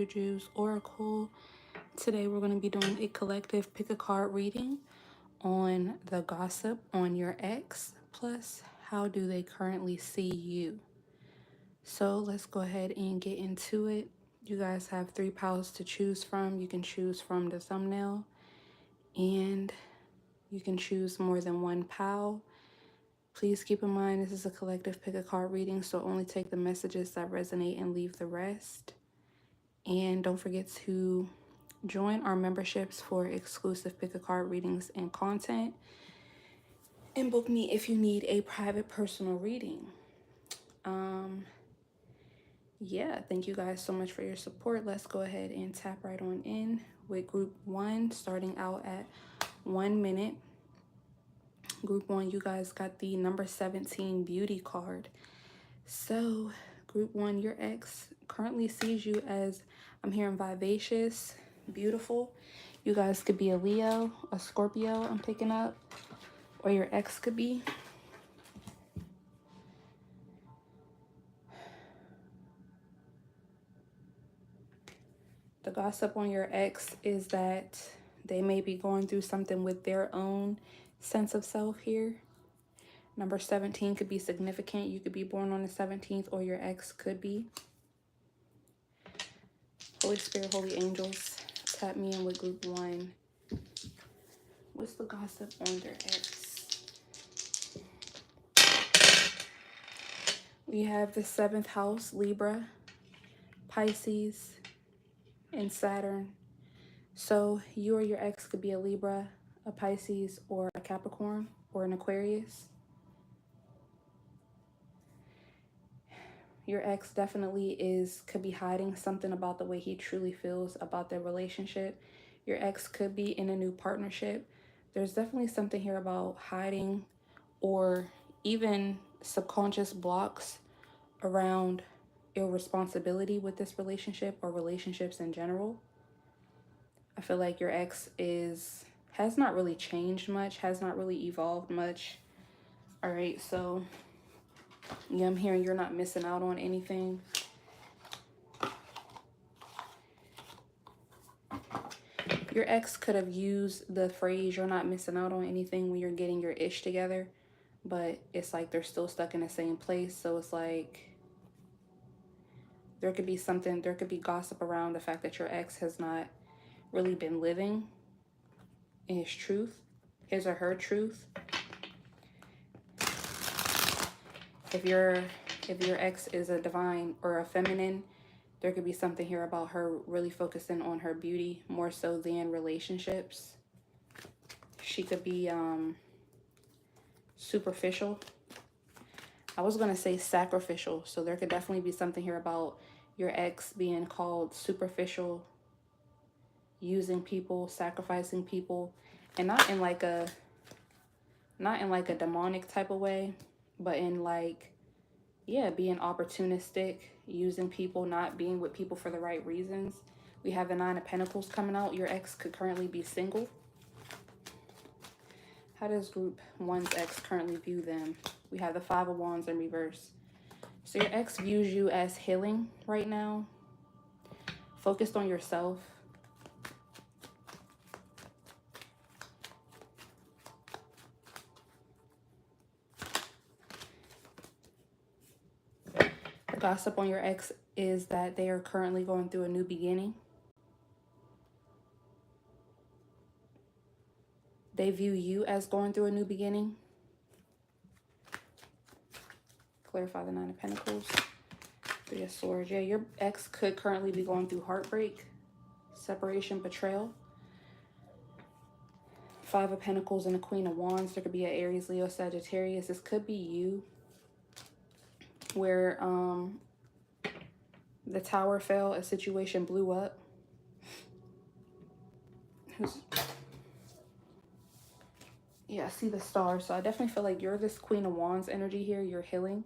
Juju's Oracle. Today we're going to be doing a collective pick a card reading on the gossip on your ex, plus how do they currently see you. So let's go ahead and get into it. You guys have 3 piles to choose from. You can choose from the thumbnail and you can choose more than 1 pile. Please keep in mind this is a collective pick a card reading, so only take the messages that resonate and leave the rest. And don't forget to join our memberships for exclusive pick a card readings and content. And book me if you need a private personal reading. Yeah, thank you guys so much for your support. Let's go ahead and tap right on in with group 1, starting out at 1 minute. Group 1, you guys got the number 17 beauty card. So group 1, your ex currently sees you as, I'm hearing, vivacious, beautiful. You guys could be a Leo, a Scorpio, I'm picking up, or your ex could be. The gossip on your ex is that they may be going through something with their own sense of self here. Number 17 could be significant. You could be born on the 17th, or your ex could be. Holy Spirit, Holy Angels, tap me in with group 1. What's the gossip on their ex? We have the 7th house, Libra, Pisces, and Saturn. So you or your ex could be a Libra, a Pisces, or a Capricorn, or an Aquarius. Your ex definitely could be hiding something about the way he truly feels about their relationship. Your ex could be in a new partnership. There's definitely something here about hiding or even subconscious blocks around irresponsibility with this relationship or relationships in general. I feel like your ex has not really changed much, has not really evolved much. All right, so yeah, I'm hearing you're not missing out on anything. Your ex could have used the phrase "you're not missing out on anything" when you're getting your ish together, but it's like they're still stuck in the same place. So it's like there could be gossip around the fact that your ex has not really been living in his truth, his or her truth. If your ex is a divine or a feminine, there could be something here about her really focusing on her beauty more so than relationships. She could be superficial. I was going to say sacrificial. So there could definitely be something here about your ex being called superficial, using people, sacrificing people, and not in like a demonic type of way, but in like, yeah, being opportunistic, using people, not being with people for the right reasons. We have the 9 of Pentacles coming out. Your ex could currently be single. How does group 1's ex currently view them? We have the 5 of Wands in reverse. So your ex views you as healing right now, focused on yourself. The gossip on your ex is that they are currently going through a new beginning. They view you as going through a new beginning. Clarify the 9 of Pentacles. 3 of Swords. Yeah, your ex could currently be going through heartbreak, separation, betrayal. 5 of Pentacles and the Queen of Wands. There could be an Aries, Leo, Sagittarius. This could be you, where the tower fell, a situation blew up. Yeah, I see the stars. So I definitely feel like you're this Queen of Wands energy here. You're healing.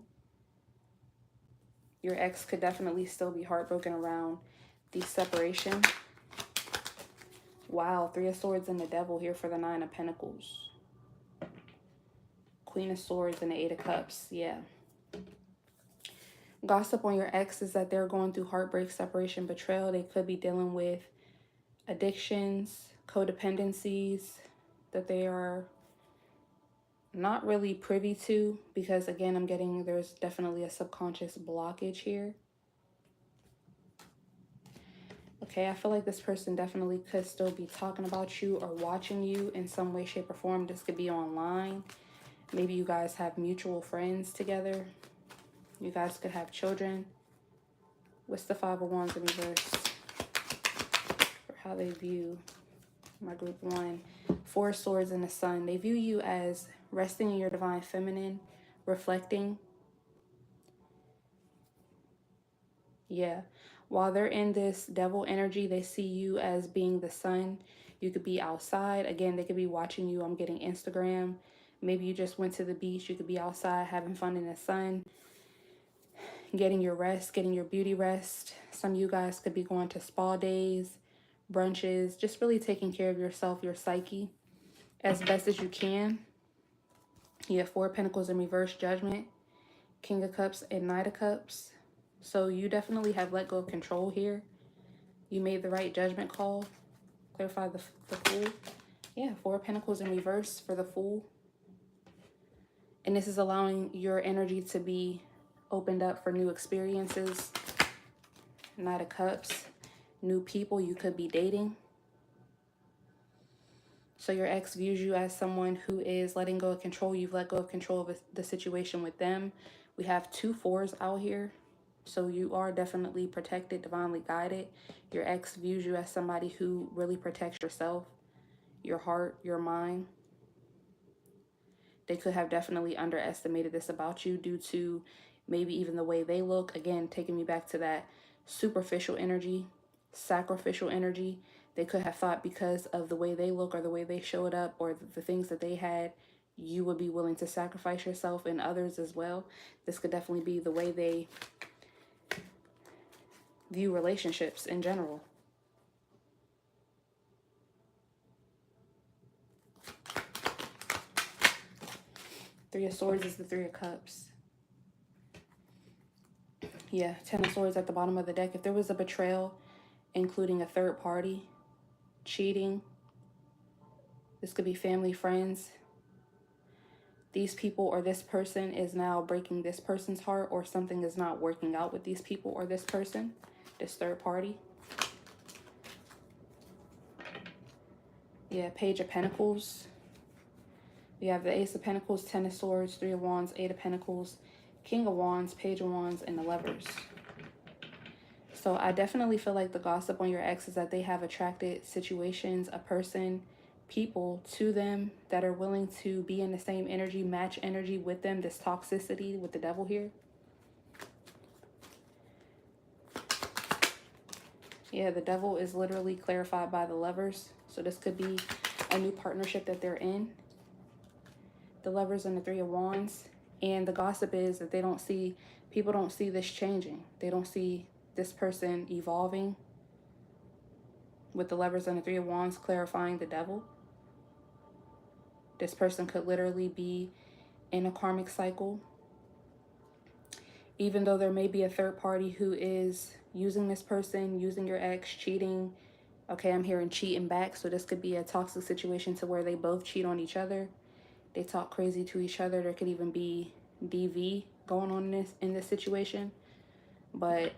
Your ex could definitely still be heartbroken around the separation. Wow, 3 of Swords and the Devil here for the 9 of Pentacles. Queen of Swords and the 8 of Cups. Yeah. Gossip on your ex is that they're going through heartbreak, separation, betrayal. They could be dealing with addictions, codependencies that they are not really privy to, because again, I'm getting there's definitely a subconscious blockage here. Okay, I feel like this person definitely could still be talking about you or watching you in some way, shape, or form. This could be online. Maybe you guys have mutual friends together. You guys could have children. What's the Five of Wands in reverse? Or how they view my group one. Four of Swords and the Sun. They view you as resting in your divine feminine, reflecting. Yeah. While they're in this devil energy, they see you as being the sun. You could be outside. Again, they could be watching you. I'm getting Instagram. Maybe you just went to the beach. You could be outside having fun in the sun, getting your rest, getting your beauty rest. Some of you guys could be going to spa days, brunches, just really taking care of yourself, your psyche, as best as you can. You have Four of Pentacles in reverse, Judgment, King of Cups, and Knight of Cups. So you definitely have let go of control here. You made the right judgment call. Clarify the Fool. Yeah, Four of Pentacles in reverse for the Fool. And this is allowing your energy to be opened up for new experiences. Knight of Cups. New people you could be dating. So your ex views you as someone who is letting go of control. You've let go of control of the situation with them. We have two fours out here. So you are definitely protected, divinely guided. Your ex views you as somebody who really protects yourself, your heart, your mind. They could have definitely underestimated this about you due to maybe even the way they look. Again, taking me back to that superficial energy, sacrificial energy. They could have thought because of the way they look or the way they showed up or the things that they had, you would be willing to sacrifice yourself and others as well. This could definitely be the way they view relationships in general. Three of Swords is the Three of Cups. Yeah, Ten of Swords at the bottom of the deck. If there was a betrayal, including a third party, cheating, this could be family, friends. These people or this person is now breaking this person's heart, or something is not working out with these people or this person, this third party. Yeah, Page of Pentacles. We have the Ace of Pentacles, Ten of Swords, Three of Wands, Eight of Pentacles, King of Wands, Page of Wands, and the Lovers. So I definitely feel like the gossip on your ex is that they have attracted situations, a person, people to them that are willing to be in the same energy, match energy with them, this toxicity with the devil here. Yeah, the devil is literally clarified by the Lovers. So this could be a new partnership that they're in. The Lovers and the Three of Wands. And the gossip is that they don't see, people don't see this changing. They don't see this person evolving. With the Lovers and the Three of Wands clarifying the devil. This person could literally be in a karmic cycle. Even though there may be a third party who is using this person, using your ex, cheating. Okay, I'm hearing cheating back. So this could be a toxic situation to where they both cheat on each other. They talk crazy to each other. There could even be DV going on in this situation. But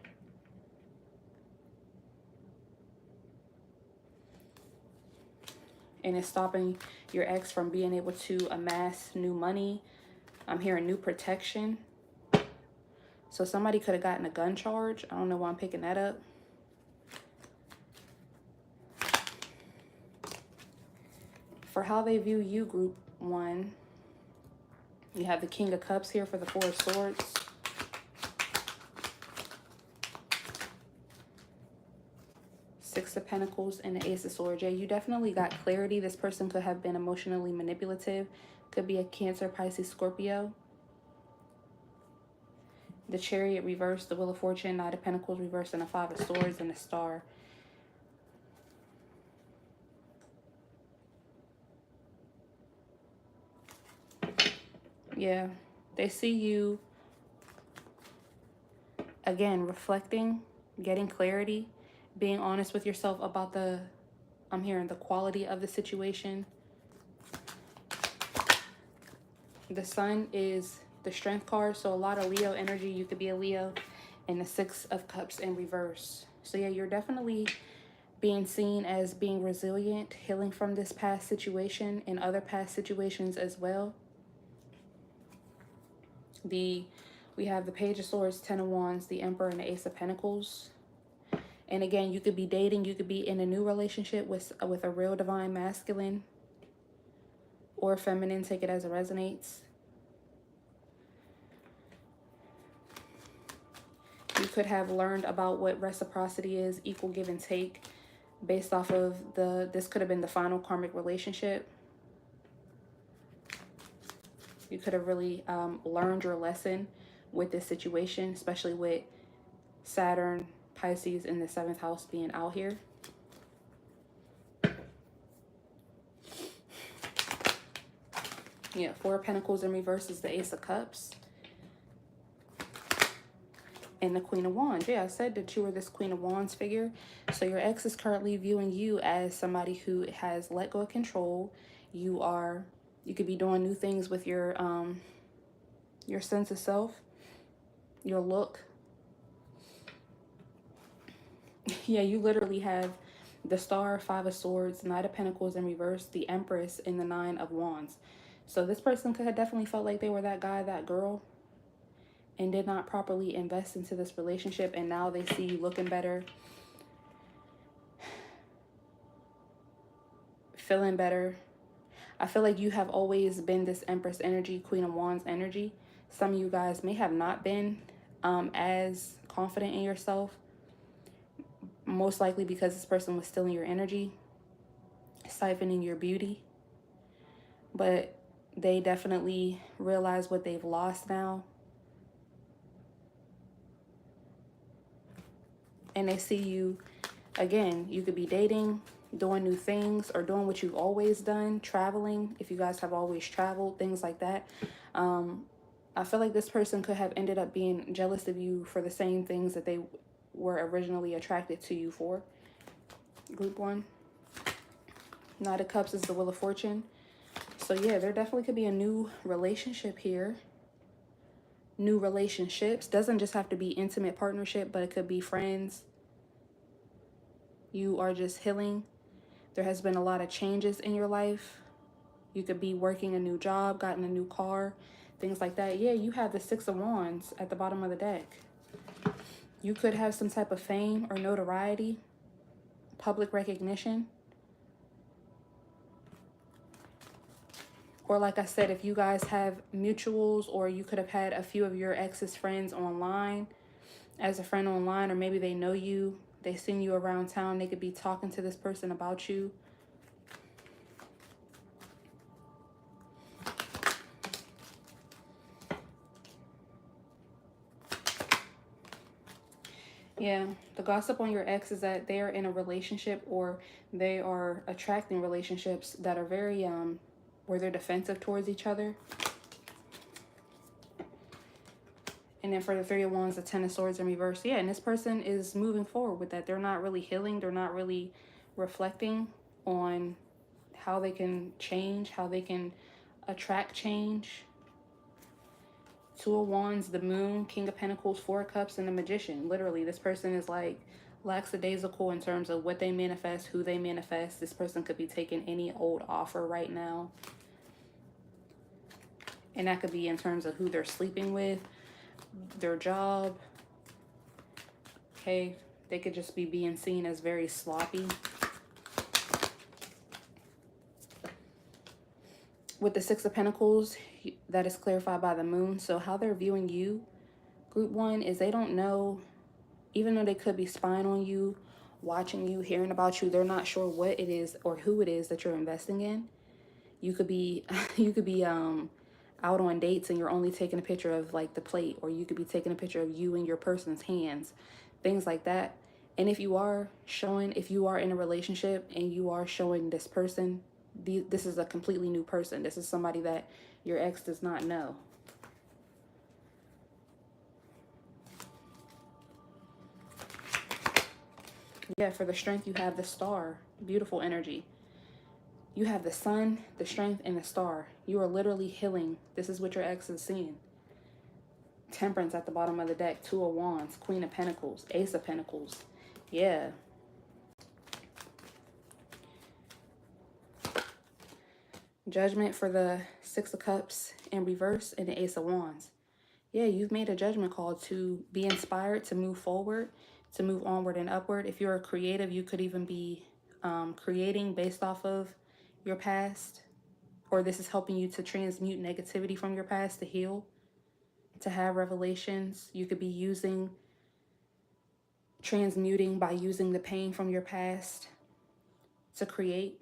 and it's stopping your ex from being able to amass new money. I'm hearing new protection. So somebody could have gotten a gun charge. I don't know why I'm picking that up. For how they view you, group one, you have the King of Cups here for the Four of Swords. Six of Pentacles and the Ace of Swords. Yeah, you definitely got clarity. This person could have been emotionally manipulative. Could be a Cancer, Pisces, Scorpio. The Chariot reversed, the Wheel of Fortune, Knight of Pentacles reversed, and the Five of Swords and the Star. Yeah, they see you Again, reflecting, getting clarity, being honest with yourself about I'm hearing the quality of the situation. The Sun is the Strength card, so a lot of Leo energy. You could be a Leo. And the Six of Cups in reverse. So yeah, you're definitely being seen as being resilient, healing from this past situation and other past situations as well. We have the Page of Swords, Ten of Wands, the Emperor, and the Ace of Pentacles. And again, you could be dating, you could be in a new relationship with a real divine masculine or feminine, take it as it resonates. You could have learned about what reciprocity is, equal give and take, based off of this could have been the final karmic relationship. You could have really learned your lesson with this situation, especially with Saturn, Pisces in the 7th house being out here. Yeah, Four of Pentacles in reverse is the Ace of Cups. And the Queen of Wands. Yeah, I said that you were this Queen of Wands figure. So your ex is currently viewing you as somebody who has let go of control. You could be doing new things with your sense of self, your look. Yeah, you literally have the Star, Five of Swords, Knight of Pentacles in reverse, the Empress, and the Nine of Wands. So this person could have definitely felt like they were that guy, that girl, and did not properly invest into this relationship, and now they see you looking better, feeling better. I feel like you have always been this Empress energy, Queen of Wands energy. Some of you guys may have not been as confident in yourself, most likely because this person was stealing your energy, siphoning your beauty. But they definitely realize what they've lost now. And they see you, again, you could be dating, doing new things, or doing what you've always done, traveling, if you guys have always traveled, things like that. I feel like this person could have ended up being jealous of you for the same things that they were originally attracted to you for. Group 1. Knight of Cups is the Wheel of Fortune. So yeah, there definitely could be a new relationship here. New relationships. Doesn't just have to be intimate partnership, but it could be friends. You are just healing. There has been a lot of changes in your life. You could be working a new job, gotten a new car, things like that. Yeah, you have the Six of Wands at the bottom of the deck. You could have some type of fame or notoriety, public recognition. Or like I said, if you guys have mutuals, or you could have had a few of your ex's friends online, as a friend online, or maybe they know you, they seen you around town, they could be talking to this person about you. Yeah, the gossip on your ex is that they are in a relationship, or they are attracting relationships that are very, where they're defensive towards each other. And then for the Three of Wands, the Ten of Swords in reverse. Yeah, and this person is moving forward with that. They're not really healing. They're not really reflecting on how they can change, how they can attract change. Two of Wands, the Moon, King of Pentacles, Four of Cups, and the Magician. Literally, this person is like lackadaisical in terms of what they manifest, who they manifest. This person could be taking any old offer right now. And that could be in terms of who they're sleeping with, their job. Okay, they could just be being seen as very sloppy. With the Six of Pentacles, that is clarified by the Moon. So how they're viewing you, Group 1, is they don't know, even though they could be spying on you, watching you, hearing about you, they're not sure what it is or who it is that you're investing in. You could be out on dates and you're only taking a picture of like the plate, or you could be taking a picture of you and your person's hands, things like that. And if you are in a relationship and you are showing this person, this is a completely new person. This is somebody that your ex does not know. Yeah, for the strength, you have the star. Beautiful energy. You have the sun, the strength, and the star. You are literally healing. This is what your ex is seeing. Temperance at the bottom of the deck. Two of Wands, Queen of Pentacles, Ace of Pentacles. Yeah. Judgment for the Six of Cups in reverse and the Ace of Wands. Yeah, you've made a judgment call to be inspired, to move forward, to move onward and upward. If you're a creative, you could even be creating based off of your past, or this is helping you to transmute negativity from your past to heal, to have revelations. You could be transmuting by using the pain from your past to create.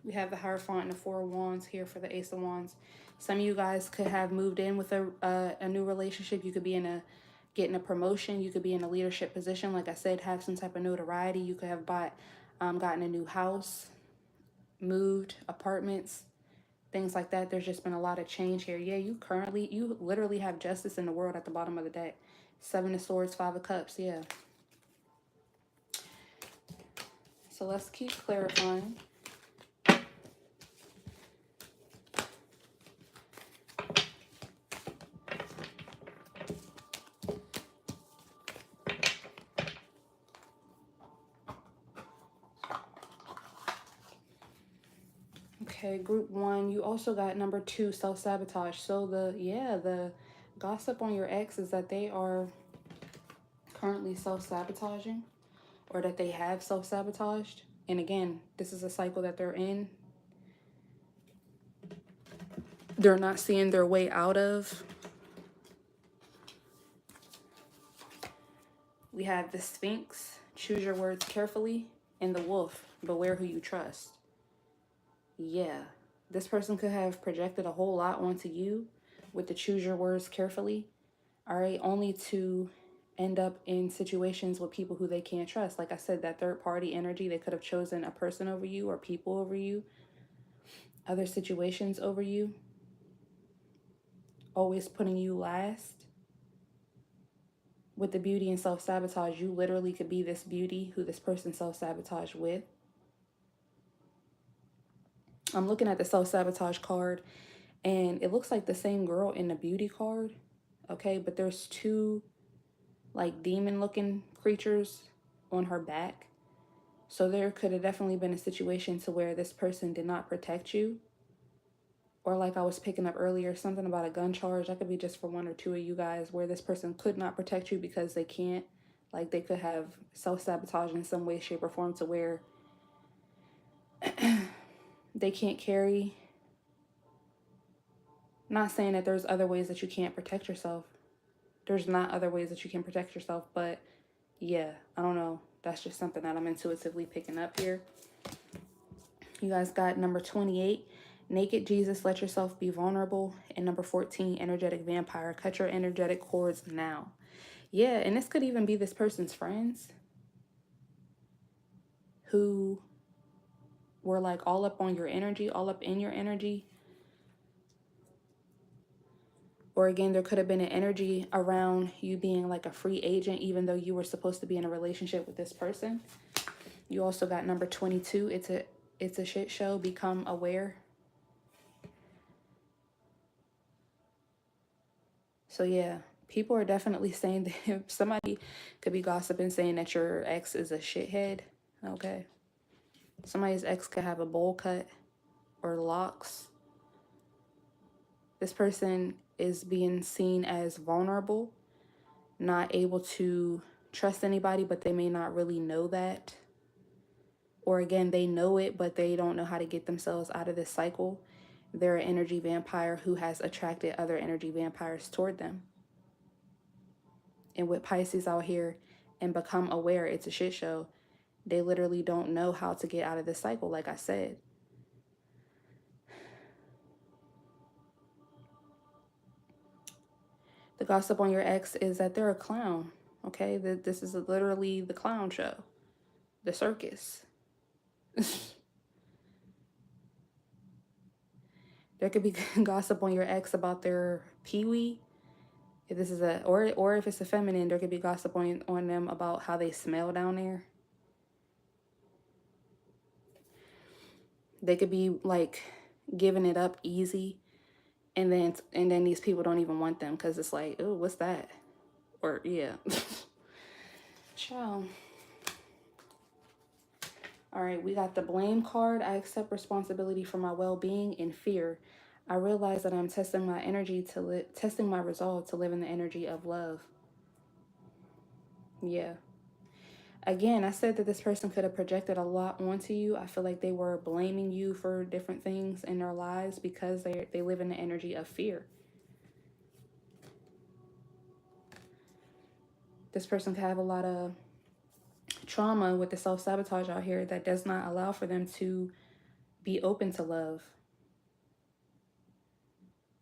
We have the Hierophant and the Four of Wands here for the Ace of Wands. Some of you guys could have moved in with a new relationship. You could be getting a promotion. You could be in a leadership position. Like I said, have some type of notoriety. You could have gotten a new house, moved, apartments, things like that. There's just been a lot of change here. Yeah, you literally have justice in the world at the bottom of the deck. Seven of Swords, Five of Cups, yeah. So let's keep clarifying. Okay, group one, you also got number 2, self-sabotage. So the gossip on your ex is that they are currently self-sabotaging, or that they have self-sabotaged. And again, this is a cycle that they're in. They're not seeing their way out of. We have the Sphinx, choose your words carefully, and the Wolf, beware who you trust. Yeah, this person could have projected a whole lot onto you with the choose your words carefully, all right, only to end up in situations with people who they can't trust. Like I said, that third party energy, they could have chosen a person over you or people over you, other situations over you, always putting you last. With the beauty and self-sabotage, you literally could be this beauty who this person self-sabotaged with. I'm looking at the self-sabotage card, and it looks like the same girl in the beauty card, okay? But there's two, like, demon-looking creatures on her back. So there could have definitely been a situation to where this person did not protect you. Or like I was picking up earlier, something about a gun charge. That could be just for one or two of you guys, where this person could not protect you because they can't. Like, they could have self-sabotage in some way, shape, or form to where they can't carry. Not saying that there's other ways that you can't protect yourself. There's not other ways that you can protect yourself, but yeah, I don't know. That's just something that I'm intuitively picking up here. You guys got number 28, Naked Jesus, let yourself be vulnerable. And number 14, Energetic Vampire, cut your energetic cords now. Yeah, and this could even be this person's friends who were like all up on your energy, all up in your energy. Or again, there could have been an energy around you being like a free agent, even though you were supposed to be in a relationship with this person. You also got number 22. It's a shit show. Become aware. So yeah, people are definitely saying that somebody could be gossiping, saying that your ex is a shithead. Okay. Somebody's ex could have a bowl cut or locks. This person is being seen as vulnerable, not able to trust anybody, but they may not really know that. Or again, they know it, but they don't know how to get themselves out of this cycle. They're an energy vampire who has attracted other energy vampires toward them. And with Pisces out here and become aware, it's a shit show. They literally don't know how to get out of this cycle, like I said. The gossip on your ex is that they're a clown, okay? This is literally the clown show, the circus. There could be gossip on your ex about their peewee. If this is a, or if it's a feminine, there could be gossip on them about how they smell down there. They could be like giving it up easy, and then these people don't even want them because it's like, oh, what's that? Or yeah. Ciao. All right, we got the blame card. I accept responsibility for my well-being and fear. I realize that I'm testing my energy testing my resolve to live in the energy of love. Yeah. Again, I said that this person could have projected a lot onto you. I feel like they were blaming you for different things in their lives because they live in the energy of fear. This person could have a lot of trauma with the self-sabotage out here that does not allow for them to be open to love.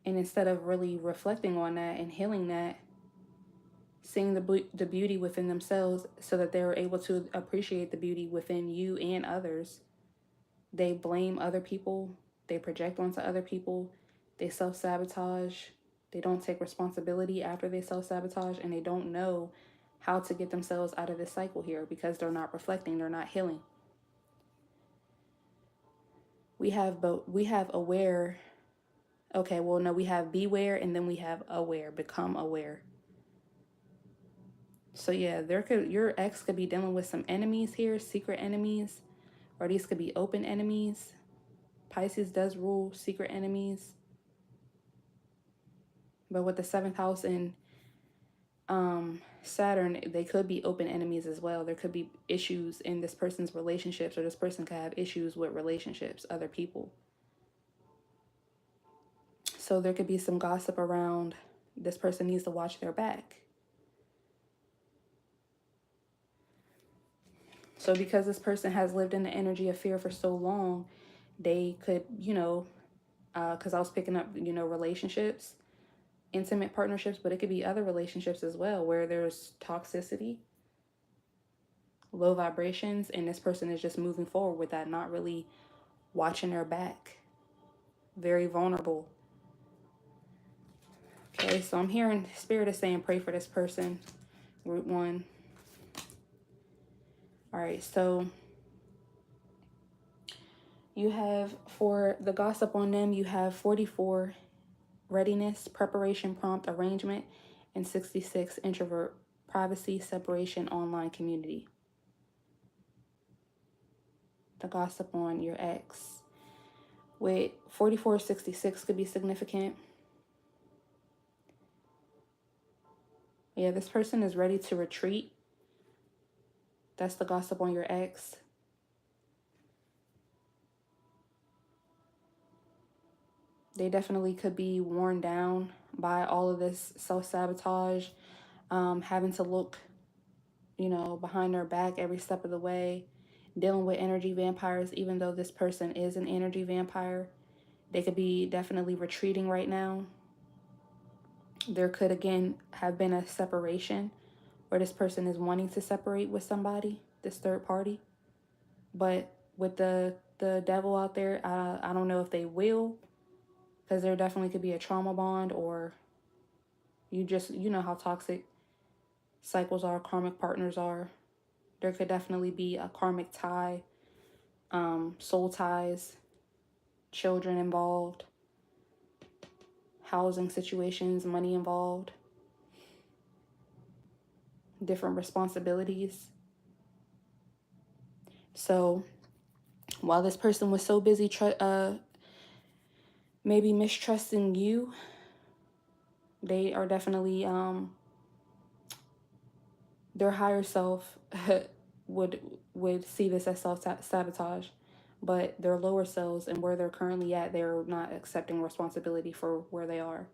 And instead of really reflecting on that and healing that, seeing the beauty within themselves so that they're able to appreciate the beauty within you and others, they blame other people, they project onto other people, they self-sabotage, they don't take responsibility after they self-sabotage, and they don't know how to get themselves out of this cycle here because they're not reflecting, they're not healing. We have aware. Okay, well, no, we have beware, and then we have aware, become aware. So yeah, your ex could be dealing with some enemies here, secret enemies, or these could be open enemies. Pisces does rule secret enemies. But with the 7th house and Saturn, they could be open enemies as well. There could be issues in this person's relationships, or this person could have issues with relationships, other people. So there could be some gossip around this person needs to watch their back. So because this person has lived in the energy of fear for so long, they could, because I was picking up, relationships, intimate partnerships, but it could be other relationships as well where there's toxicity, low vibrations, and this person is just moving forward with that, not really watching their back. Very vulnerable. Okay, so I'm hearing Spirit is saying pray for this person. Root 1. All right, so you have, for the gossip on them, you have 44, readiness, preparation, prompt, arrangement, and 66, introvert, privacy, separation, online community. The gossip on your ex. With 44, 66 could be significant. Yeah, this person is ready to retreat. That's the gossip on your ex. They definitely could be worn down by all of this self-sabotage, having to look, behind their back every step of the way, dealing with energy vampires, even though this person is an energy vampire. They could be definitely retreating right now. There could, again, have been a separation where this person is wanting to separate with somebody, this third party. But with the devil out there, I don't know if they will, because there definitely could be a trauma bond, or you know how toxic cycles are, karmic partners are. There could definitely be a karmic tie, soul ties, children involved, housing situations, money involved, different responsibilities. So while this person was so busy maybe mistrusting you, they are definitely their higher self would see this as self-sabotage, but their lower selves and where they're currently at, they're not accepting responsibility for where they are.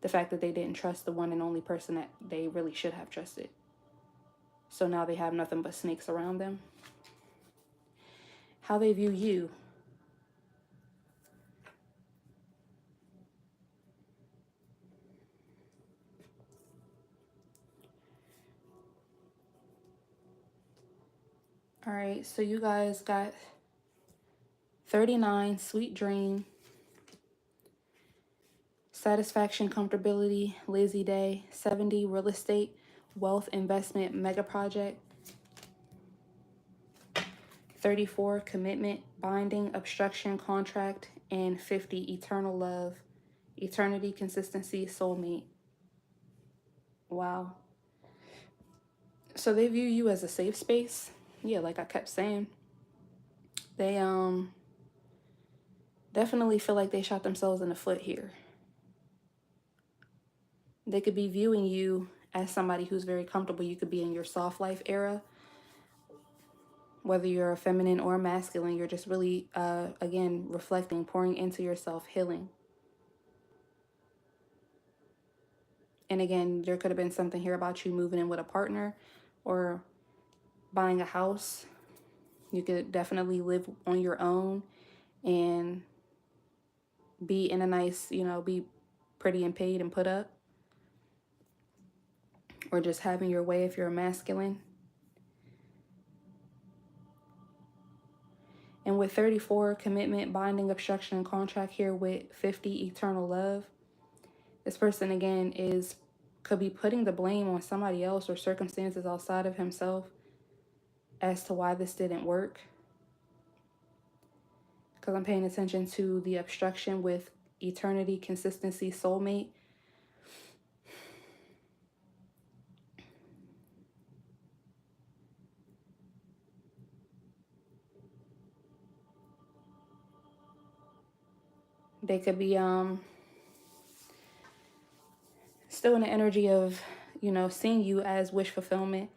The fact that they didn't trust the one and only person that they really should have trusted. So now they have nothing but snakes around them. How they view you. All right, so you guys got 39, sweet dream, Satisfaction, comfortability, lazy day. 70, real estate, wealth, investment, mega project. 34, commitment, binding, obstruction, contract. And 50, eternal love, eternity, consistency, soulmate. Wow. So they view you as a safe space. Yeah, like I kept saying. They definitely feel like they shot themselves in the foot here. They could be viewing you as somebody who's very comfortable. You could be in your soft life era. Whether you're a feminine or a masculine, you're just really, again, reflecting, pouring into yourself, healing. And again, there could have been something here about you moving in with a partner or buying a house. You could definitely live on your own and be in a nice, be pretty and paid and put up. Or just having your way if you're a masculine. And with 34, commitment, binding, obstruction, and contract here with 50, eternal love. This person, again, could be putting the blame on somebody else or circumstances outside of himself as to why this didn't work. Because I'm paying attention to the obstruction with eternity, consistency, soulmate. They could be still in the energy of, seeing you as wish fulfillment,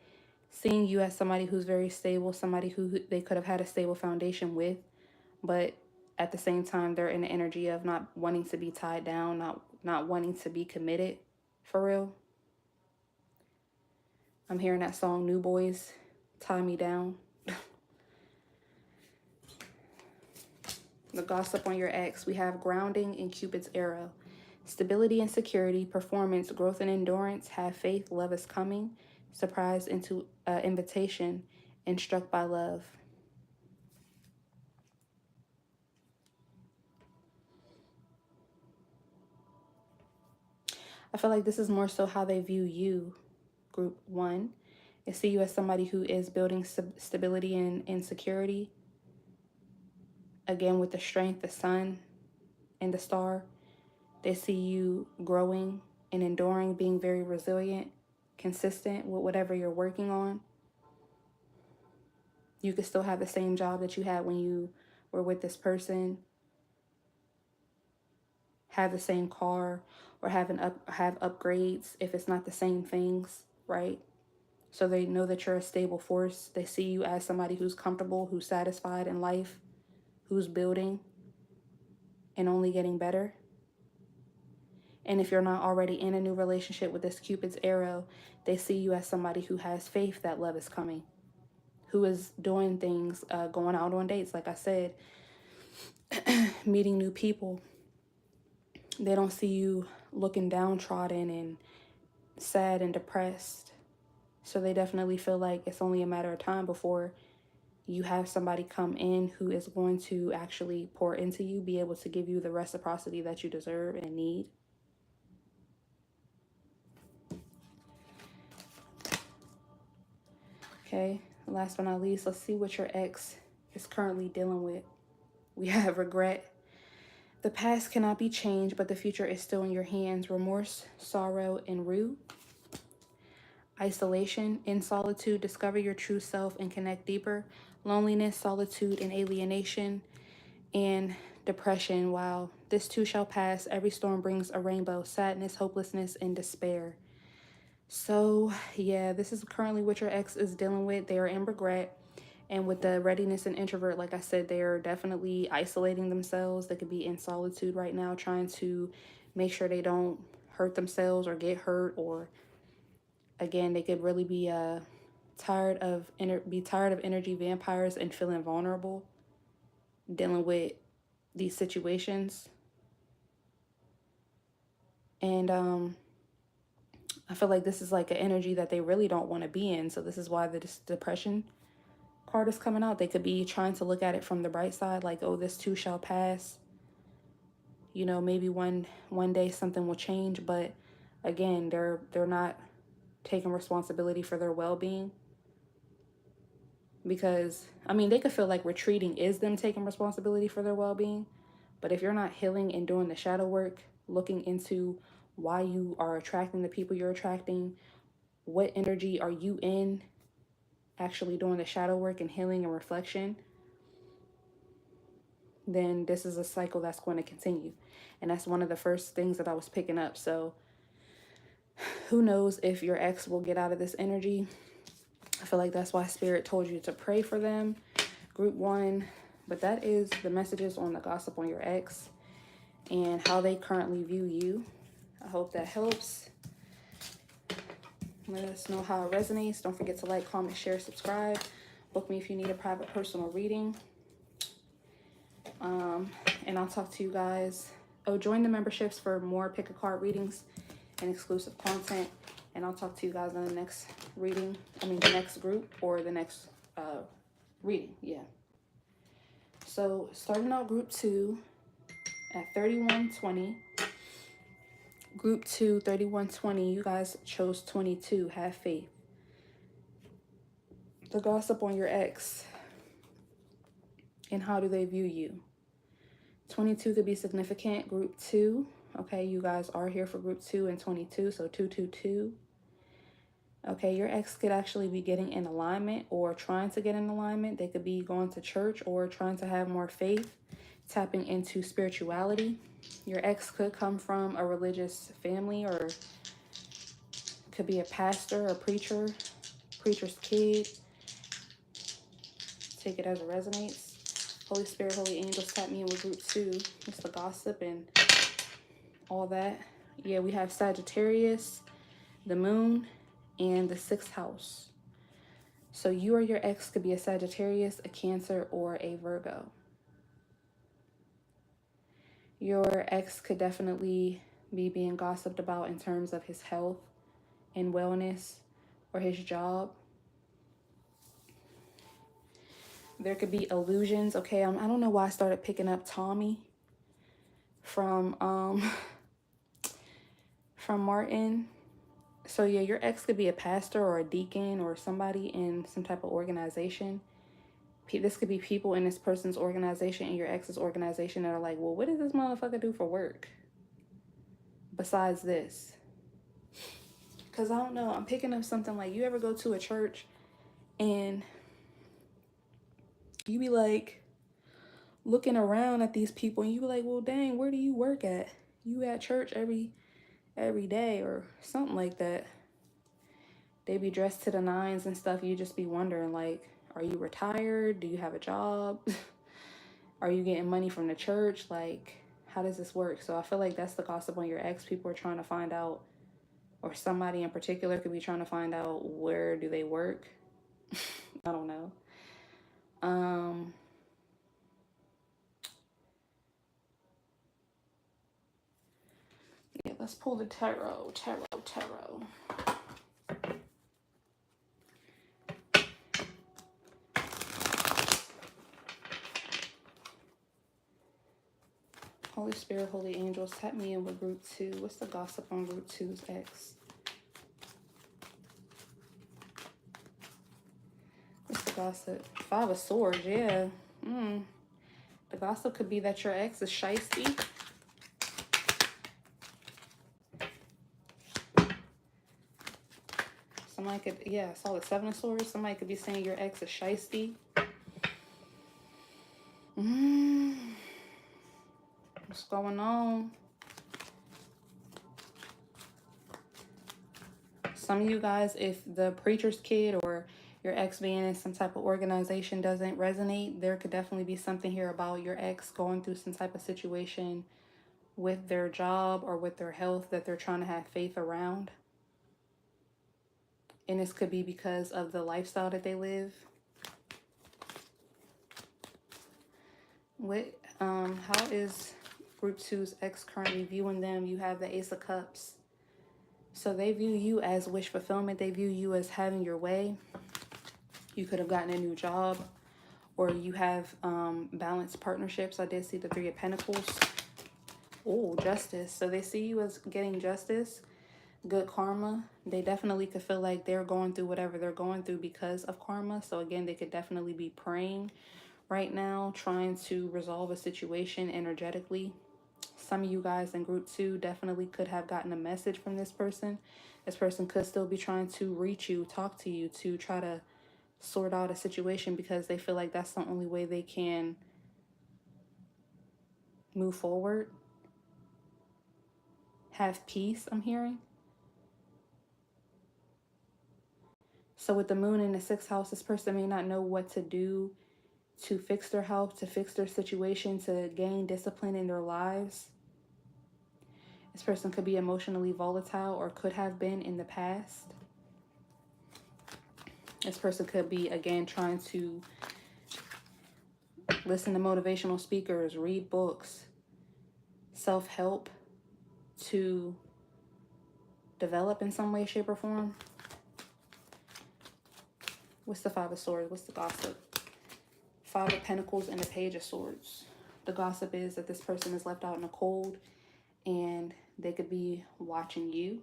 seeing you as somebody who's very stable, somebody who they could have had a stable foundation with, but at the same time, they're in the energy of not wanting to be tied down, not wanting to be committed for real. I'm hearing that song, New Boys, Tie Me Down. The gossip on your ex. We have grounding in Cupid's arrow. Stability and security, performance, growth and endurance, have faith, love is coming, surprise into invitation, and struck by love. I feel like this is more so how they view you, group 1. They see you as somebody who is building stability and security. Again, with the strength, the sun, and the star. They see you growing and enduring, being very resilient, consistent with whatever you're working on. You could still have the same job that you had when you were with this person, have the same car, or have upgrades if it's not the same things, right? So they know that you're a stable force. They see you as somebody who's comfortable, who's satisfied in life, who's building and only getting better. And if you're not already in a new relationship with this Cupid's arrow, they see you as somebody who has faith that love is coming, who is doing things, going out on dates, like I said, meeting new people. They don't see you looking downtrodden and sad and depressed. So they definitely feel like it's only a matter of time before you have somebody come in who is going to actually pour into you, be able to give you the reciprocity that you deserve and need. Okay, last but not least, let's see what your ex is currently dealing with. We have regret. The past cannot be changed, but the future is still in your hands. Remorse, sorrow, and rue. Isolation, in solitude, discover your true self and connect deeper. Loneliness, solitude, and alienation. And depression, wow. This too shall pass. Every storm brings a rainbow. Sadness, hopelessness, and despair. So, yeah, this is currently what your ex is dealing with. They are in regret. And with the readiness and introvert, like I said, they are definitely isolating themselves. They could be in solitude right now, trying to make sure they don't hurt themselves or get hurt. Or, again, they could really be tired of energy vampires and feeling vulnerable, dealing with these situations. And I feel like this is like an energy that they really don't want to be in. So this is why the depression card is coming out. They could be trying to look at it from the bright side, like, oh, this too shall pass. You know, maybe one day something will change, but again, they're not taking responsibility for their well-being. Because, I mean, they could feel like retreating is them taking responsibility for their well-being. But if you're not healing and doing the shadow work, looking into why you are attracting the people you're attracting, what energy are you in, actually doing the shadow work and healing and reflection, then this is a cycle that's going to continue. And that's one of the first things that I was picking up. So who knows if your ex will get out of this energy. I feel like that's why Spirit told you to pray for them. Group 1. But that is the messages on the gossip on your ex and how they currently view you. I hope that helps. Let us know how it resonates. Don't forget to like, comment, share, subscribe. Book me if you need a private personal reading. And I'll talk to you guys. Oh, join the memberships for more pick a card readings and exclusive content. And I'll talk to you guys in the next reading. I mean, the next group or the next reading. Yeah. So starting out group 2 at 3120. Group 2, 3120. You guys chose 22. Have faith. The gossip on your ex. And how do they view you? 22 could be significant. Group 2. Okay, you guys are here for group 2 and 22. So 222. Okay, your ex could actually be getting in alignment or trying to get in alignment. They could be going to church or trying to have more faith, tapping into spirituality. Your ex could come from a religious family or could be a pastor, a preacher, preacher's kid. Take it as it resonates. Holy Spirit, Holy Angels, tap me in with group 2. It's the gossip and all that. Yeah, we have Sagittarius, the moon, and the 6th house. So you or your ex could be a Sagittarius, a Cancer, or a Virgo. Your ex could definitely be being gossiped about in terms of his health and wellness or his job. There could be illusions. Okay, I don't know why I started picking up Tommy from Martin. So yeah, your ex could be a pastor or a deacon or somebody in some type of organization. This could be people in this person's organization and your ex's organization that are like, well, what does this motherfucker do for work besides this? Because I don't know, I'm picking up something like, you ever go to a church and you be like looking around at these people and you be like, well, dang, where do you work at? You at church every day or something like that. They be dressed to the nines and stuff. You just be wondering, like, are you retired? Do you have a job? Are you getting money from the church? Like, how does this work? So I feel like that's the gossip on your ex. People are trying to find out, or somebody in particular could be trying to find out, where do they work? I don't know. Yeah, let's pull the tarot. Holy Spirit, Holy Angels, tap me in with group 2. What's the gossip on group 2's ex? What's the gossip? 5 of Swords, yeah. The gossip could be that your ex is shiesty. Somebody could, yeah, I saw the 7 of Swords. Somebody could be saying your ex is shiesty. What's going on? Some of you guys, if the preacher's kid or your ex being in some type of organization doesn't resonate, there could definitely be something here about your ex going through some type of situation with their job or with their health that they're trying to have faith around. And this could be because of the lifestyle that they live. How is group 2's ex currently viewing them? You have the Ace of Cups. So they view you as wish fulfillment. They view you as having your way. You could have gotten a new job, or you have balanced partnerships. I did see the 3 of Pentacles. Oh, justice. So they see you as getting justice, good karma. They definitely could feel like they're going through whatever they're going through because of karma. So again, they could definitely be praying right now, trying to resolve a situation energetically. Some of you guys in group 2 definitely could have gotten a message from this person. This person could still be trying to reach you, talk to you, to try to sort out a situation because they feel like that's the only way they can move forward, have peace, I'm hearing. So with the moon in the 6th house, this person may not know what to do to fix their health, to fix their situation, to gain discipline in their lives. This person could be emotionally volatile or could have been in the past. This person could be, again, trying to listen to motivational speakers, read books, self-help to develop in some way, shape, or form. What's the 5 of Swords? What's the gossip? 5 of Pentacles and the Page of Swords. The gossip is that this person is left out in the cold and they could be watching you.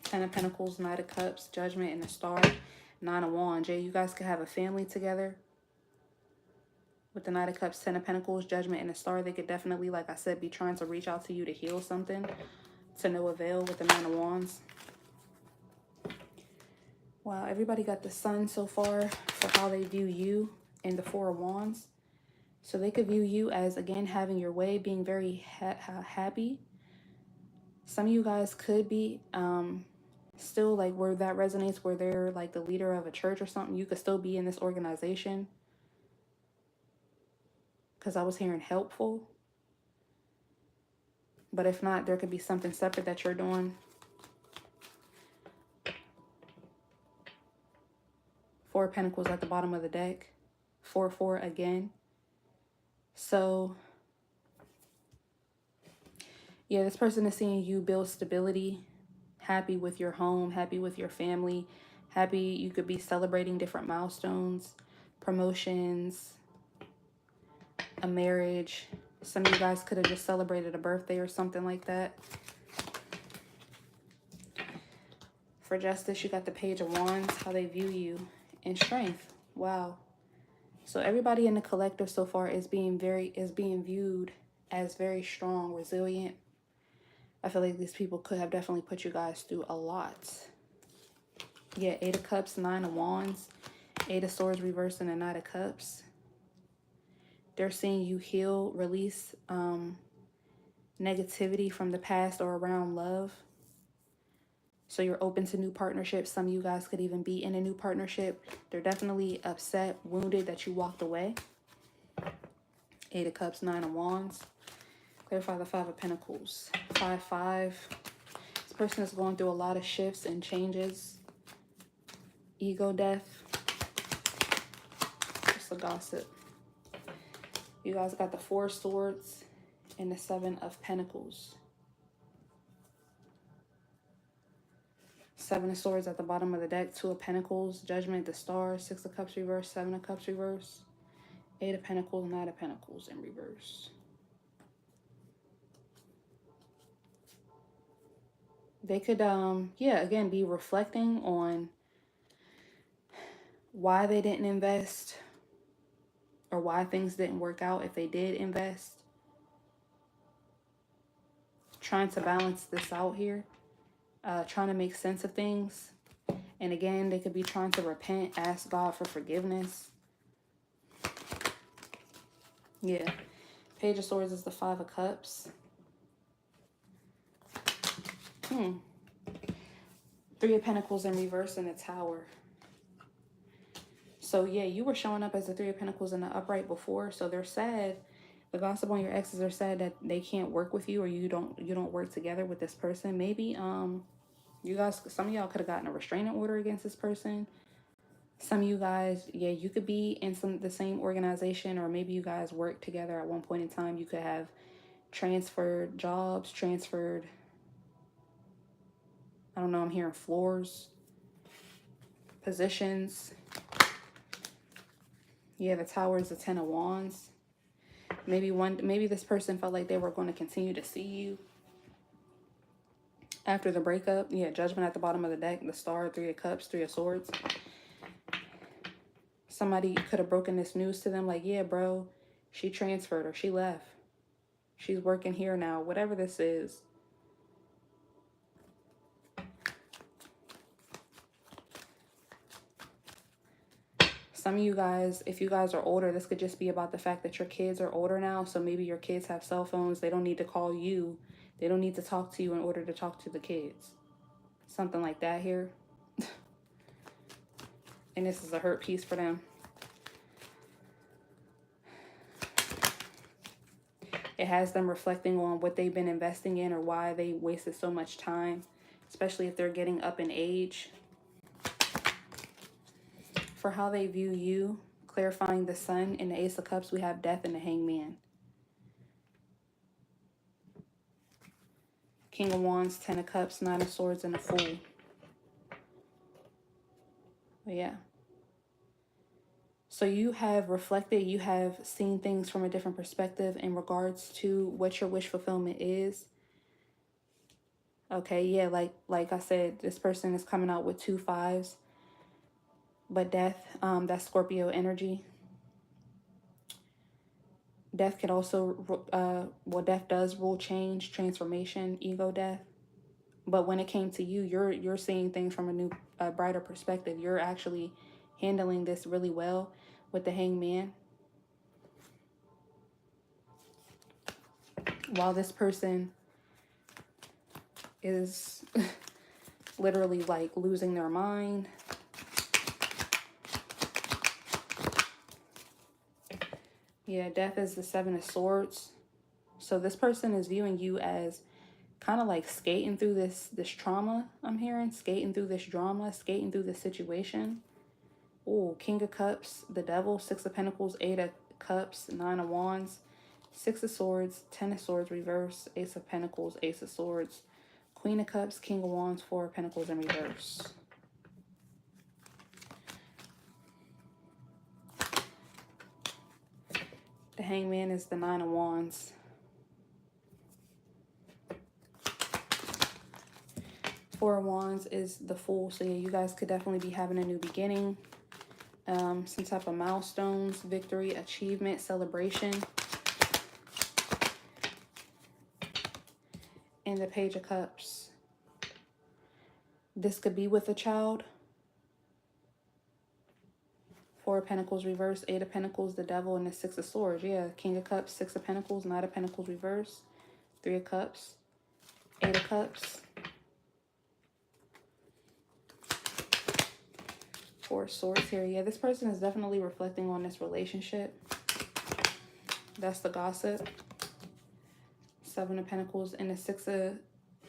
10 of Pentacles, Knight of Cups, Judgment, and the Star. 9 of Wands. Jay, you guys could have a family together. With the Knight of Cups, 10 of Pentacles, Judgment, and the Star, they could definitely, like I said, be trying to reach out to you to heal something. To no avail with the 9 of Wands. Wow, everybody got the Sun so far for how they view you and the 4 of Wands. So they could view you as, again, having your way, being very happy. Some of you guys could be still like where that resonates, where they're like the leader of a church or something. You could still be in this organization. Because I was hearing helpful. But if not, there could be something separate that you're doing. 4 of Pentacles at the bottom of the deck. 4-4 again. So, yeah, this person is seeing you build stability, happy with your home, happy with your family, happy you could be celebrating different milestones, promotions, a marriage. Some of you guys could have just celebrated a birthday or something like that. For justice, you got the Page of Wands, how they view you, and strength. Wow. So everybody in the collective so far is being viewed as very strong, resilient. I feel like these people could have definitely put you guys through a lot. Yeah, 8 of Cups, 9 of Wands, 8 of Swords reversed, and a Knight of Cups. They're seeing you heal, release negativity from the past or around love. So you're open to new partnerships. Some of you guys could even be in a new partnership. They're definitely upset, wounded that you walked away. 8 of Cups, 9 of Wands. Clarify the 5 of Pentacles. 5-5. This person is going through a lot of shifts and changes. Ego death. What's the gossip? You guys got the 4 of Swords and the 7 of Pentacles. 7 of Swords at the bottom of the deck. 2 of Pentacles, Judgment, the Star, 6 of Cups reverse, 7 of Cups reverse, 8 of Pentacles, 9 of Pentacles in reverse. They could, yeah, again, be reflecting on why they didn't invest or why things didn't work out if they did invest. Trying to balance this out here. Trying to make sense of things. And again, they could be trying to repent, ask God for forgiveness. Yeah. Page of Swords is the 5 of Cups. 3 of Pentacles in reverse and a Tower. So yeah, you were showing up as the 3 of Pentacles in the upright before. So they're sad. The gossip on your exes are sad that they can't work with you, or you don't work together with this person. Maybe you guys, some of y'all could have gotten a restraining order against this person. Some of you guys, yeah, you could be in the same organization, or maybe you guys worked together at one point in time. You could have transferred jobs, transferred, I don't know, I'm hearing floors, positions. Yeah, the Tower is the 10 of Wands. Maybe this person felt like they were going to continue to see you after the breakup. Yeah, Judgment at the bottom of the deck, the Star, Three of Cups, Three of Swords. Somebody could have broken this news to them like, yeah, bro, she transferred or she left. She's working here now, whatever this is. Some of you guys, if you guys are older, this could just be about the fact that your kids are older now. So maybe your kids have cell phones. They don't need to call you. They don't need to talk to you in order to talk to the kids. Something like that here. And this is a hurt piece for them. It has them reflecting on what they've been investing in or why they wasted so much time, especially if they're getting up in age. For how they view you, clarifying the Sun. In the Ace of Cups, we have Death and the Hangman. King of Wands, Ten of Cups, Nine of Swords, and a Fool. But yeah. So you have reflected, you have seen things from a different perspective in regards to what your wish fulfillment is. Okay, yeah, like I said, this person is coming out with 2 5s. But Death, that's Scorpio energy. Death could also, Death does rule change, transformation, ego death. But when it came to you, you're seeing things from a new, brighter perspective. You're actually handling this really well with the Hangman. While this person is literally like losing their mind. Yeah, Death is the Seven of Swords. So this person is viewing you as kind of like skating through this trauma, I'm hearing. Skating through this drama, skating through this situation. Oh, King of Cups, the Devil, Six of Pentacles, Eight of Cups, Nine of Wands, Six of Swords, Ten of Swords reverse, Ace of Pentacles, Ace of Swords, Queen of Cups, King of Wands, Four of Pentacles in reverse. The Hangman is the Nine of Wands. Four of Wands is the Fool. So yeah, you guys could definitely be having a new beginning. Some type of milestones, victory, achievement, celebration. And the Page of Cups. This could be with a child. Four of Pentacles reverse, Eight of Pentacles, the Devil, and the Six of Swords. Yeah, King of Cups, Six of Pentacles, Knight of Pentacles reverse, Three of Cups, Eight of Cups, Four of Swords here. Yeah, this person is definitely reflecting on this relationship. That's the Gossip. Seven of Pentacles and the Six of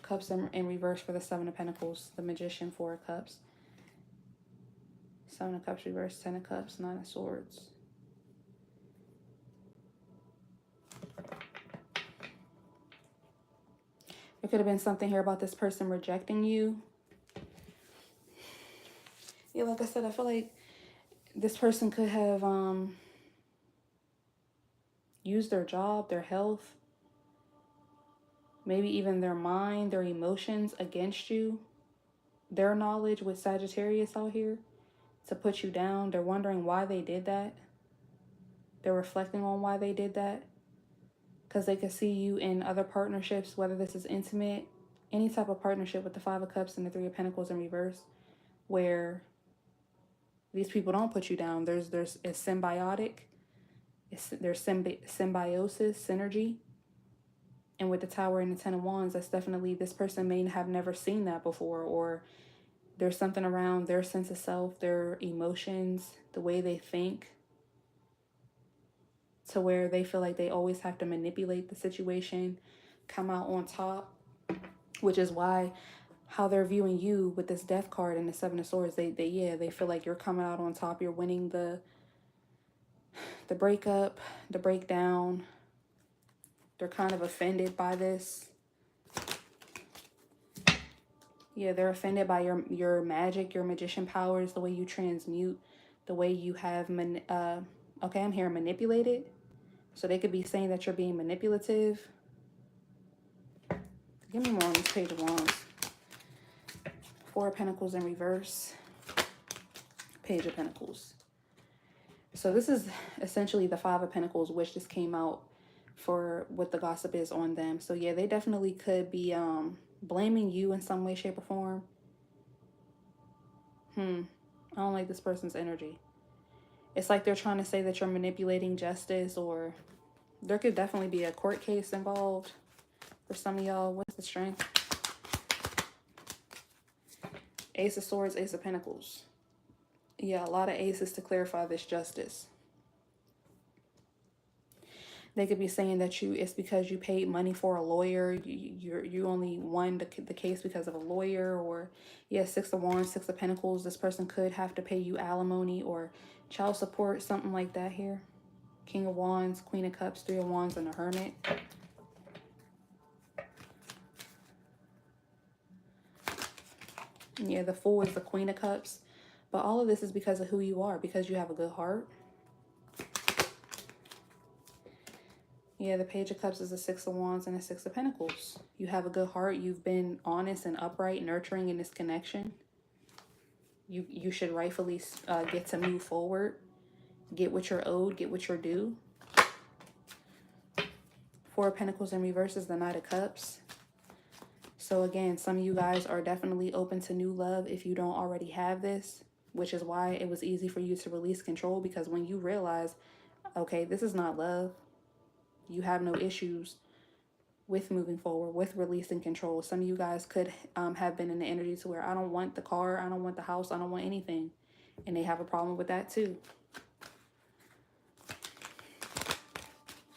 Cups in reverse for the Seven of Pentacles. The Magician, Four of Cups. Seven of Cups reverse, Ten of Cups, Nine of Swords. There could have been something here about this person rejecting you. Yeah, like I said, I feel like this person could have used their job, their health, maybe even their mind, their emotions against you. Their knowledge with Sagittarius out here to put you down. They're wondering why they did that. They're reflecting on why they did that. Because they could see you in other partnerships, whether this is intimate, any type of partnership with the Five of Cups and the Three of Pentacles in reverse, where these people don't put you down. It's symbiotic. There's symbiosis, synergy. And with the Tower and the Ten of Wands, that's definitely, this person may have never seen that before, or there's something around their sense of self, their emotions, the way they think, to where they feel like they always have to manipulate the situation, come out on top, which is why how they're viewing you with this Death card and the Seven of Swords, they feel like you're coming out on top, you're winning the breakup, the breakdown. They're kind of offended by this. Yeah, they're offended by your magic, your magician powers, the way you transmute, the way you have okay, I'm here manipulated. So they could be saying that you're being manipulative. Give me more on this Page of Wands. Four of Pentacles in reverse. Page of Pentacles. So this is essentially the Five of Pentacles, which just came out for what the gossip is on them. So yeah, they definitely could be blaming you in some way, shape, or form. I don't like this person's energy. It's like they're trying to say that you're manipulating justice, or there could definitely be a court case involved for some of y'all. What's the strength? Ace of Swords, Ace of Pentacles. Yeah, a lot of aces to clarify this justice. They could be saying that it's because you paid money for a lawyer. You only won the case because of a lawyer. Or yeah, Six of Wands, Six of Pentacles. This person could have to pay you alimony or child support, something like that here. King of Wands, Queen of Cups, Three of Wands, and the Hermit. Yeah, the Fool is the Queen of Cups. But all of this is because of who you are, because you have a good heart. Yeah, the Page of Cups is a Six of Wands and a Six of Pentacles. You have a good heart. You've been honest and upright, nurturing in this connection. You should rightfully get to move forward. Get what you're owed. Get what you're due. Four of Pentacles in reverse is the Knight of Cups. So again, some of you guys are definitely open to new love if you don't already have this, which is why it was easy for you to release control, because when you realize, okay, this is not love, you have no issues with moving forward, with releasing control. Some of you guys could have been in the energy to where I don't want the car, I don't want the house, I don't want anything. And they have a problem with that too.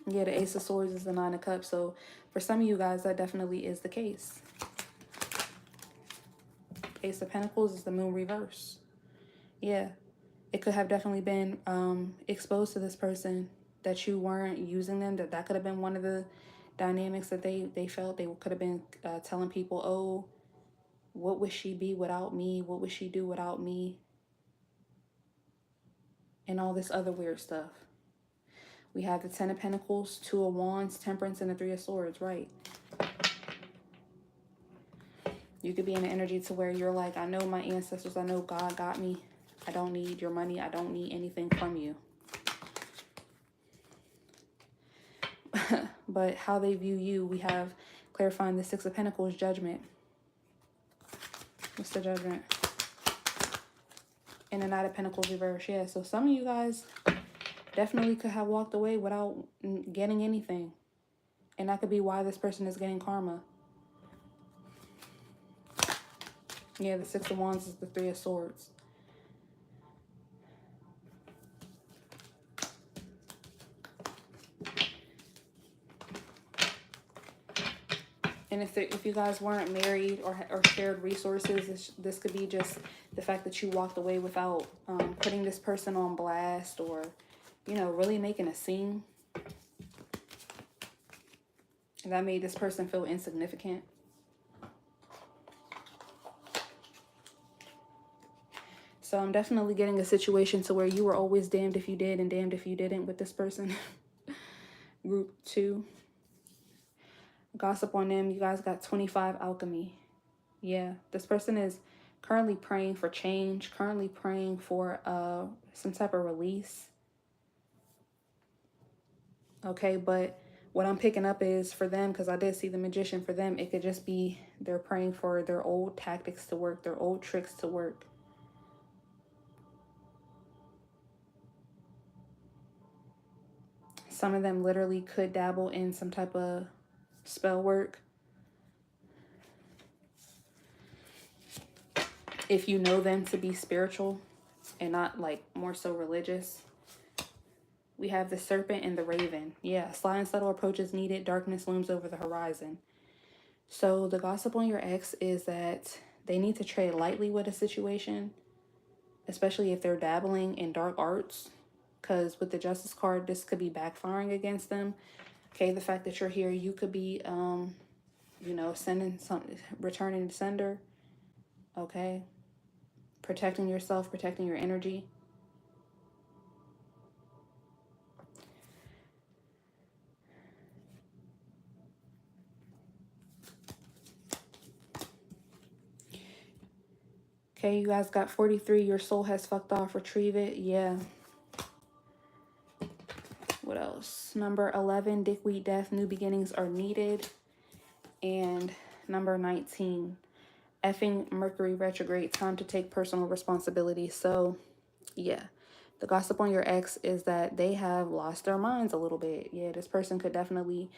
Yeah, the Ace of Swords is the Nine of Cups. So for some of you guys, that definitely is the case. Ace of Pentacles is the Moon reverse. Yeah, it could have definitely been exposed to this person that you weren't using them. That could have been one of the dynamics that they felt. They could have been telling people, oh, what would she be without me? What would she do without me? And all this other weird stuff. We have the Ten of Pentacles, Two of Wands, Temperance, and the Three of Swords, right? You could be in an energy to where you're like, I know my ancestors, I know God got me. I don't need your money. I don't need anything from you. But how they view you, we have clarifying the Six of Pentacles, Judgment. What's the Judgment? And the Knight of Pentacles reverse. Yeah, so some of you guys definitely could have walked away without getting anything. And that could be why this person is getting karma. Yeah, the Six of Wands is the Three of Swords. And if you guys weren't married or shared resources, this could be just the fact that you walked away without putting this person on blast, or, you know, really making a scene. That made this person feel insignificant. So I'm definitely getting a situation to where you were always damned if you did and damned if you didn't with this person. Group 2. Gossip on them. You guys got 25 alchemy. Yeah, this person is currently praying for change, currently praying for some type of release. Okay, but what I'm picking up is for them, because I did see the Magician, for them, it could just be they're praying for their old tactics to work, their old tricks to work. Some of them literally could dabble in some type of spell work. If you know them to be spiritual and not like more so religious. We have the Serpent and the Raven. Yeah, sly and subtle approach is needed. Darkness looms over the horizon. So the gossip on your ex is that they need to tread lightly with a situation, especially if they're dabbling in dark arts, because with the Justice card, this could be backfiring against them. Okay, the fact that you're here, you could be, you know, sending something, returning to sender. Okay, protecting yourself, protecting your energy. Okay, you guys got 43. Your soul has fucked off. Retrieve it. Yeah. What else? Number 11, dickweed death. New beginnings are needed. And number 19, effing Mercury retrograde. Time to take personal responsibility. So, yeah. The gossip on your ex is that they have lost their minds a little bit. Yeah, this person could definitely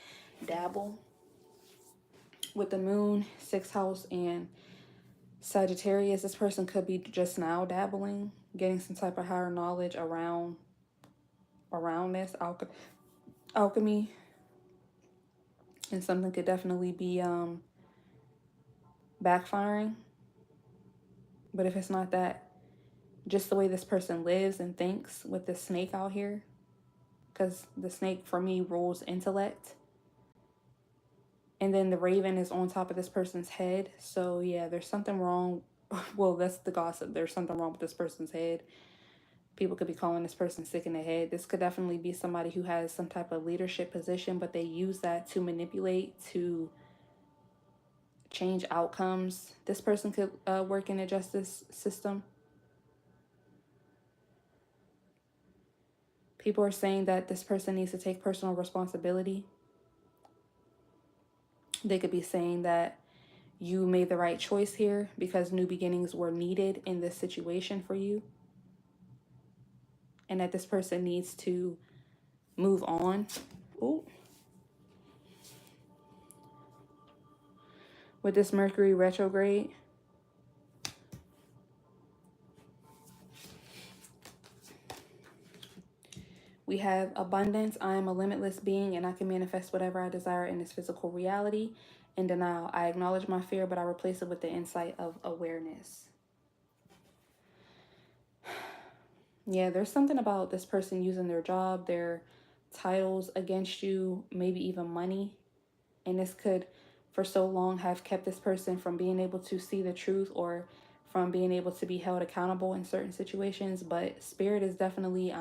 dabble with the moon, 6th house, and Sagittarius. This person could be just now dabbling, getting some type of higher knowledge around this alchemy, and something could definitely be backfiring. But if it's not that, just the way this person lives and thinks with the snake out here, because the snake for me rules intellect, and then the raven is on top of this person's head. So yeah, there's something wrong. Well, that's the gossip. There's something wrong with this person's head. People could be calling this person sick in the head. This could definitely be somebody who has some type of leadership position, but they use that to manipulate, to change outcomes. This person could work in the justice system. People are saying that this person needs to take personal responsibility. They could be saying that you made the right choice here because new beginnings were needed in this situation for you. And that this person needs to move on. Ooh. With this Mercury retrograde. We have abundance. I am a limitless being and I can manifest whatever I desire in this physical reality. And denial. I acknowledge my fear, but I replace it with the insight of awareness. Yeah, there's something about this person using their job, their titles against you, maybe even money. And this could, for so long, have kept this person from being able to see the truth or from being able to be held accountable in certain situations. But spirit is definitely,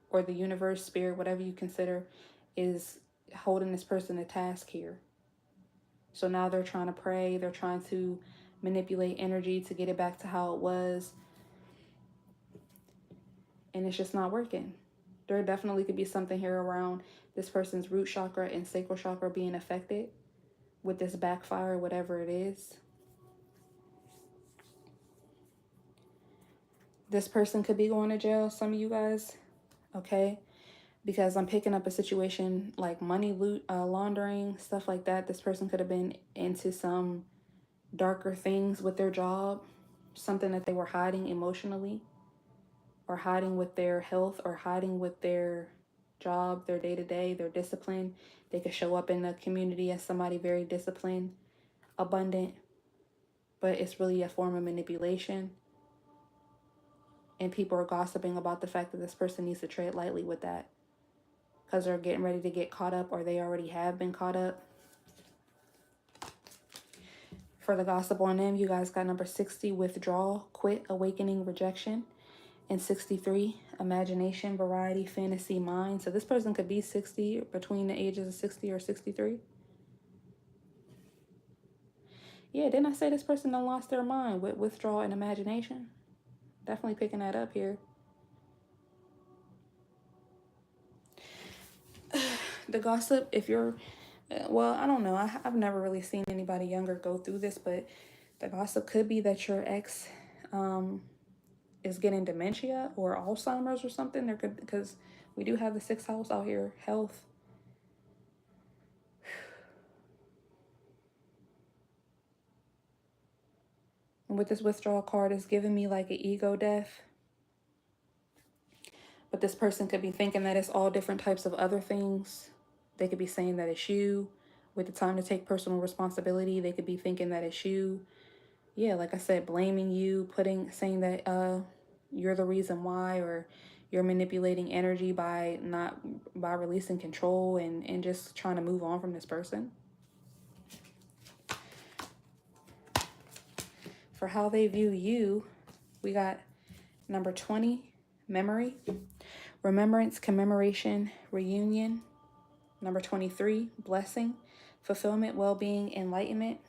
or the universe, spirit, whatever you consider, is holding this person to task here. So now they're trying to pray. They're trying to manipulate energy to get it back to how it was. And it's just not working. There definitely could be something here around this person's root chakra and sacral chakra being affected with this backfire, whatever it is. This person could be going to jail, some of you guys, okay? Because I'm picking up a situation like money laundering, stuff like that. This person could have been into some darker things with their job, something that they were hiding emotionally, or hiding with their health, or hiding with their job, their day-to-day, their discipline. They could show up in the community as somebody very disciplined, abundant, but it's really a form of manipulation. And people are gossiping about the fact that this person needs to tread lightly with that because they're getting ready to get caught up, or they already have been caught up. For the gossip on them, you guys got number 60, withdrawal, quit, awakening, rejection. And 63, imagination, variety, fantasy, mind. So this person could be 60, between the ages of 60 or 63. Yeah, didn't I say this person done lost their mind with withdrawal and imagination? Definitely picking that up here. The gossip, if you're, well, I don't know. I've never really seen anybody younger go through this, but the gossip could be that your ex is getting dementia or Alzheimer's or something. There could, because we do have the 6th house out here, health. And with this withdrawal card, it's giving me like an ego death. But this person could be thinking that it's all different types of other things. They could be saying that it's you. With the time to take personal responsibility, they could be thinking that it's you. Yeah, like I said, blaming you, saying that you're the reason why, or you're manipulating energy by releasing control and just trying to move on from this person. For how they view you, we got number 20, memory, remembrance, commemoration, reunion. Number 23, blessing, fulfillment, well-being, enlightenment.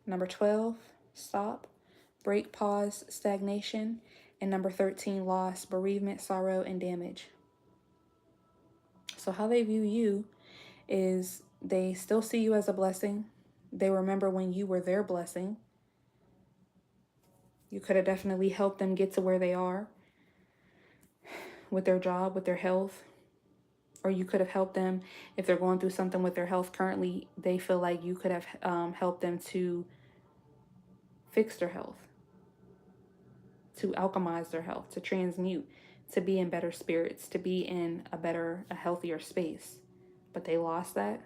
Number 12, stop, break, pause, stagnation. And number 13, loss, bereavement, sorrow, and damage. So how they view you is they still see you as a blessing. They remember when you were their blessing. You could have definitely helped them get to where they are with their job, with their health. Or you could have helped them if they're going through something with their health currently. They feel like you could have helped them to fix their health, to alchemize their health, to transmute, to be in better spirits, to be in a healthier space. But they lost that.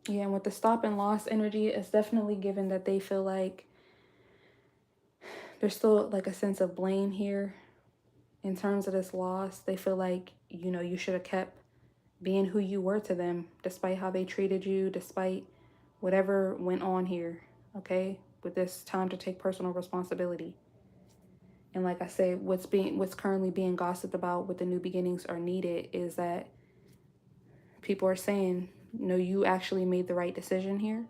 Yeah, and with the stop and loss energy, it's definitely given that they feel like there's still like a sense of blame here in terms of this loss. They feel like, you should have kept being who you were to them, despite how they treated you, despite whatever went on here, okay? With this time to take personal responsibility. And like I said, what's currently being gossiped about with the new beginnings are needed is that people are saying, no, you actually made the right decision here.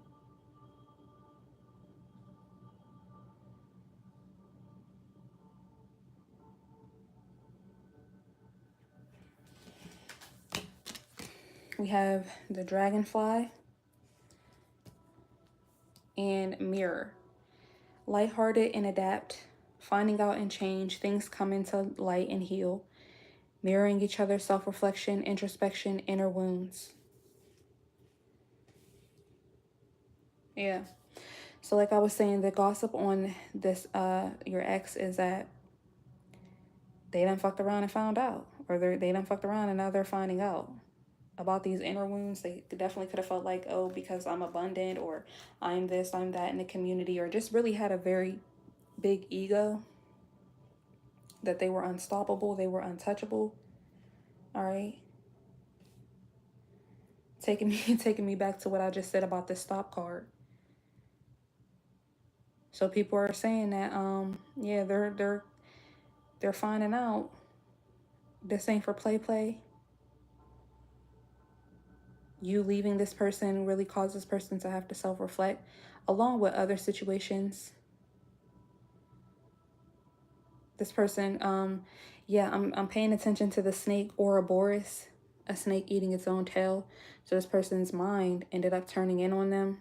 We have the dragonfly and mirror. Lighthearted and adapt, finding out and change, things come into light and heal, mirroring each other, self-reflection, introspection, inner wounds. Yeah. So like I was saying, the gossip on this your ex is that they done fucked around and found out, or they done fucked around and now they're finding out about these inner wounds. They definitely could have felt like, oh, because I'm abundant, or I'm this, I'm that in the community, or just really had a very big ego that they were unstoppable, they were untouchable. All right. Taking me taking me back to what I just said about this stop card. So people are saying that yeah, they're finding out this ain't for play. You leaving this person really caused this person to have to self-reflect, along with other situations. This person, yeah, I'm paying attention to the snake Ouroboros, a snake eating its own tail. So this person's mind ended up turning in on them.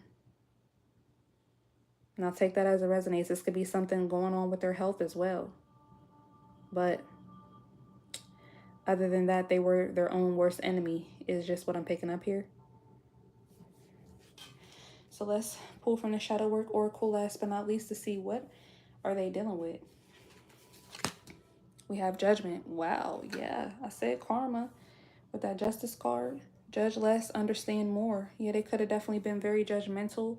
And I'll take that as a resonance. This could be something going on with their health as well. But other than that, they were their own worst enemy, is just what I'm picking up here. So let's pull from the Shadow Work Oracle last but not least to see what are they dealing with. We have Judgment. Wow, yeah, I said karma with that Justice card. Judge less, understand more. Yeah, they could have definitely been very judgmental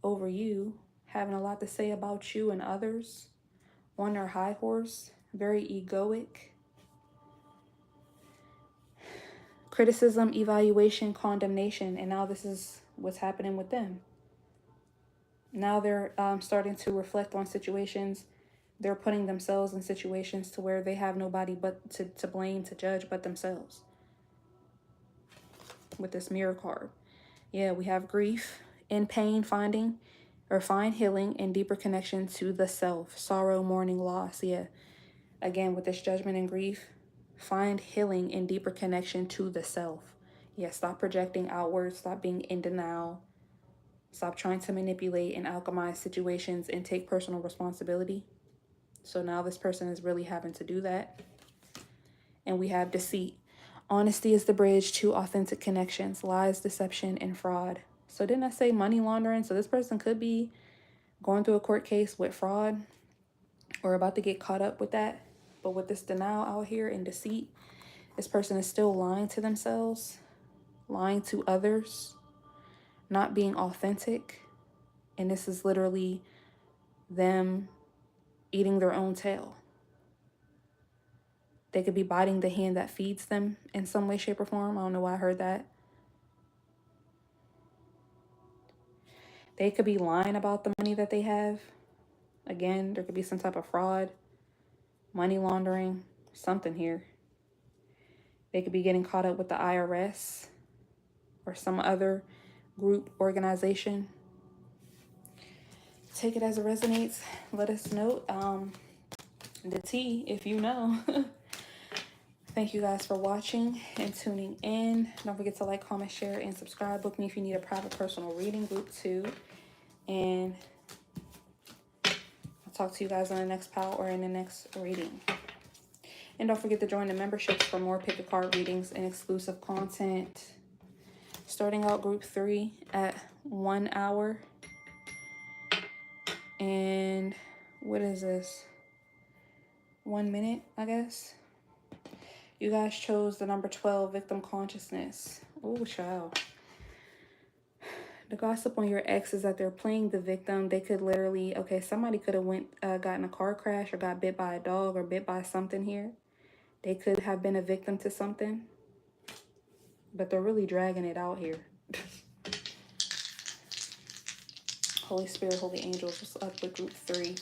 over you, having a lot to say about you and others, on their high horse, very egoic. Criticism, evaluation, condemnation, and now this is what's happening with them. Now they're starting to reflect on situations. They're putting themselves in situations to where they have nobody but to blame, to judge, but themselves. With this mirror card. Yeah, we have grief and pain, find healing and deeper connection to the self. Sorrow, mourning, loss. Yeah. Again, with this judgment and grief, find healing and deeper connection to the self. Yeah, stop projecting outward. Stop being in denial. Stop trying to manipulate and alchemize situations and take personal responsibility. So now this person is really having to do that. And we have deceit. Honesty is the bridge to authentic connections. Lies, deception, and fraud. So didn't I say money laundering? So this person could be going through a court case with fraud or about to get caught up with that. But with this denial out here and deceit, this person is still lying to themselves, lying to others, not being authentic. And this is literally them eating their own tail. They could be biting the hand that feeds them in some way, shape, or form. I don't know why I heard that. They could be lying about the money that they have. Again, there could be some type of fraud, money laundering, something here. They could be getting caught up with the IRS or some other group organization. Take it as it resonates. Let us know the tea if you know. Thank you guys for watching and tuning in. Don't forget to like, comment, share, and subscribe. Book me if you need a private personal reading, group 2. And I'll talk to you guys on the next pile or in the next reading. And don't forget to join the memberships for more pick a card readings and exclusive content. Starting out group 3 at 1 hour. And what is this? 1 minute, I guess. You guys chose the number 12, victim consciousness. Oh, child. The gossip on your ex is that they're playing the victim. They could literally, okay, somebody could have gotten a car crash or got bit by a dog or bit by something here. They could have been a victim to something. But they're really dragging it out here. Holy Spirit, Holy Angels, what's up with group 3?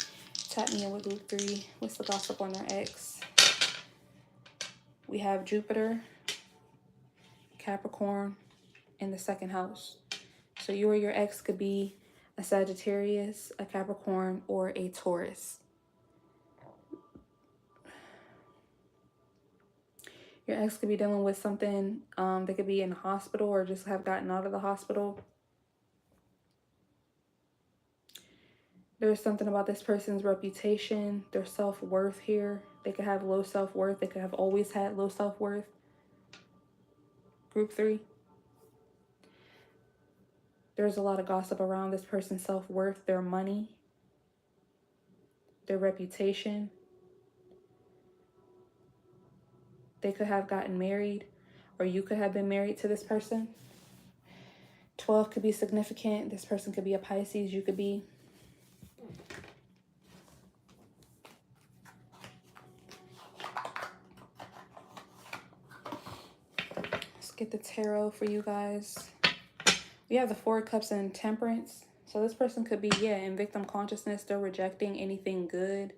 Tap me in with group 3. What's the gossip on their ex? We have Jupiter, Capricorn in the 2nd house. So you or your ex could be a Sagittarius, a Capricorn, or a Taurus. Your ex could be dealing with something. They could be in the hospital or just have gotten out of the hospital. There's something about this person's reputation, their self-worth here. They could have low self-worth. They could have always had low self-worth. Group 3. There's a lot of gossip around this person's self-worth, their money, their reputation. They could have gotten married, or you could have been married to this person. 12 could be significant. This person could be a Pisces. You could be. Let's get the tarot for you guys. We have the 4 of Cups and Temperance. So this person could be, yeah, in victim consciousness. They're rejecting anything good,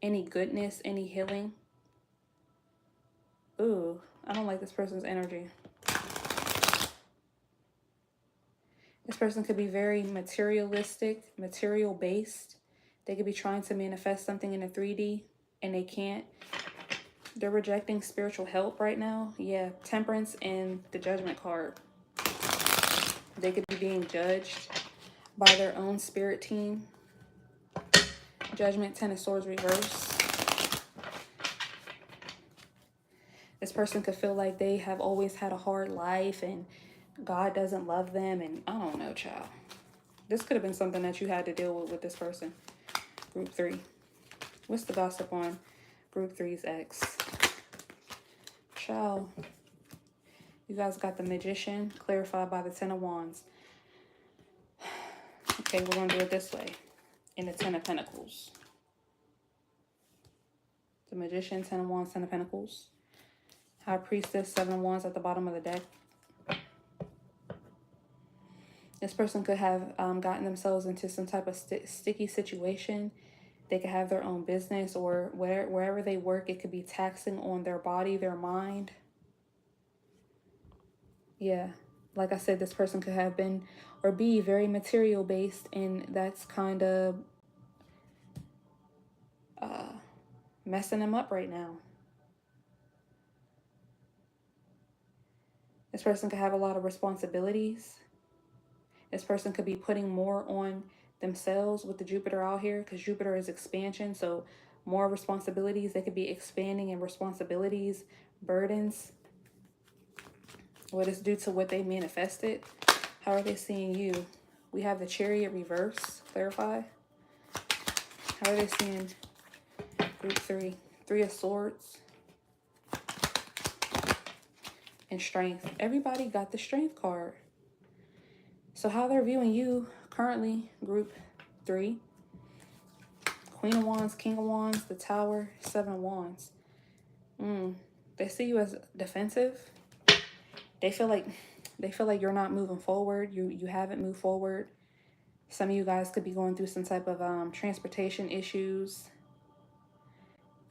any goodness, any healing. Ooh, I don't like this person's energy. This person could be very materialistic, material-based. They could be trying to manifest something in a 3D, and they can't. They're rejecting spiritual help right now. Yeah, Temperance and the Judgment card. They could be being judged by their own spirit team. Judgment, 10 of Swords reverse. This person could feel like they have always had a hard life and God doesn't love them. And I don't know, child. This could have been something that you had to deal with this person. Group 3. What's the gossip on group 3's ex? Child. You guys got the Magician clarified by the 10 of Wands. Okay, we're going to do it this way. In the 10 of Pentacles. The Magician, 10 of Wands, 10 of Pentacles. High Priestess, 7 of Wands at the bottom of the deck. This person could have gotten themselves into some type of sticky situation. They could have their own business, or wherever they work, it could be taxing on their body, their mind. Yeah, like I said, this person could have been or be very material based, and that's kind of messing them up right now. This person could have a lot of responsibilities. This person could be putting more on themselves with the Jupiter out here, because Jupiter is expansion. So more responsibilities. They could be expanding in responsibilities, burdens. What is due to what they manifested. How are they seeing you? We have the Chariot reverse. Clarify. How are they seeing group 3? 3 of Swords. And Strength. Everybody got the Strength card. So how they're viewing you currently, group 3. Queen of Wands, King of Wands, the Tower, 7 of Wands. They see you as defensive. They feel like you're not moving forward. You haven't moved forward. Some of you guys could be going through some type of transportation issues.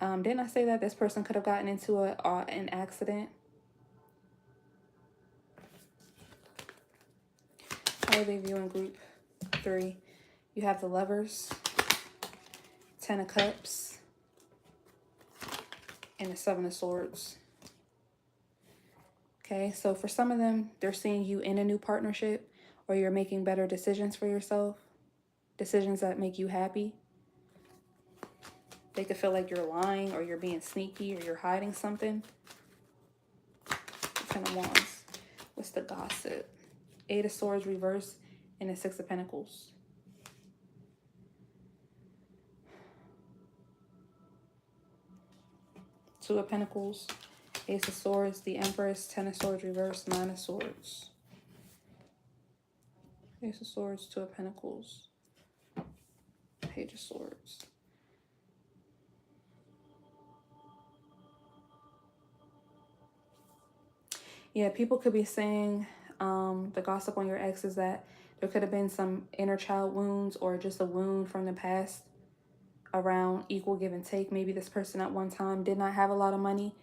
Didn't I say that this person could have gotten into an accident? How are they viewing group 3? You have the Lovers, 10 of Cups, and the 7 of Swords. Okay, so for some of them, they're seeing you in a new partnership, or you're making better decisions for yourself, decisions that make you happy. They could feel like you're lying, or you're being sneaky, or you're hiding something. 10 of Wands. What's the Gossip? 8 of Swords reverse and the 6 of Pentacles. Two of Pentacles, Ace of Swords, the Empress, 10 of Swords reverse, 9 of Swords. Ace of Swords, 2 of Pentacles, Page of Swords. Yeah, people could be saying the gossip on your ex is that there could have been some inner child wounds or just a wound from the past around equal give and take. Maybe this person at one time did not have a lot of money.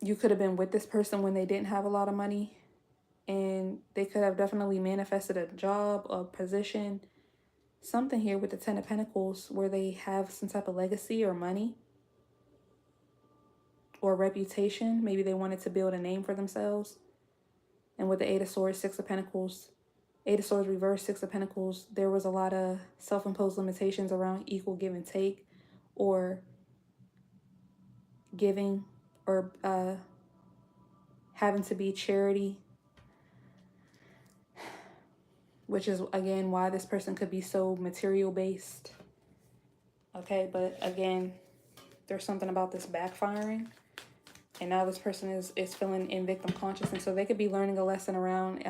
You could have been with this person when they didn't have a lot of money, and they could have definitely manifested a job, a position, something here with the 10 of Pentacles where they have some type of legacy or money or reputation. Maybe they wanted to build a name for themselves. And with the 8 of Swords, 6 of Pentacles, 8 of Swords reverse, 6 of Pentacles, there was a lot of self-imposed limitations around equal give and take, or giving, or having to be charity, which is, again, why this person could be so material-based. Okay, but again, there's something about this backfiring. And now this person is feeling in victim consciousness. So they could be learning a lesson around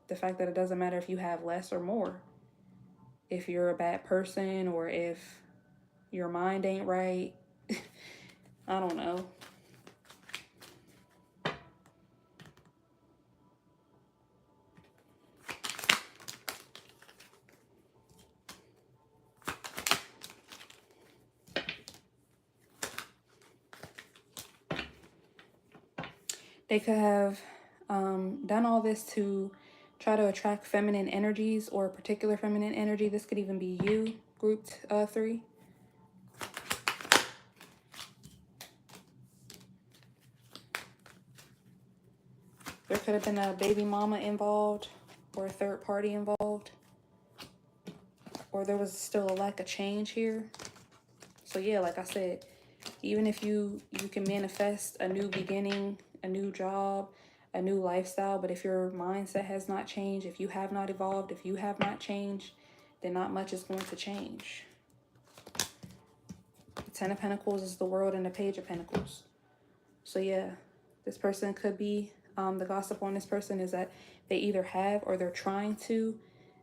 the fact that it doesn't matter if you have less or more. If you're a bad person, or if your mind ain't right. I don't know. They could have done all this to try to attract feminine energies, or a particular feminine energy. This could even be you, group 3. There could have been a baby mama involved, or a third party involved, or there was still a lack of change here. So yeah, like I said, even if you can manifest a new beginning, a new job, a new lifestyle, but if your mindset has not changed, if you have not evolved, if you have not changed, then not much is going to change. The 10 of Pentacles is the World and the Page of Pentacles. So yeah, this person could be, the gossip on this person is that they either have, or they're trying to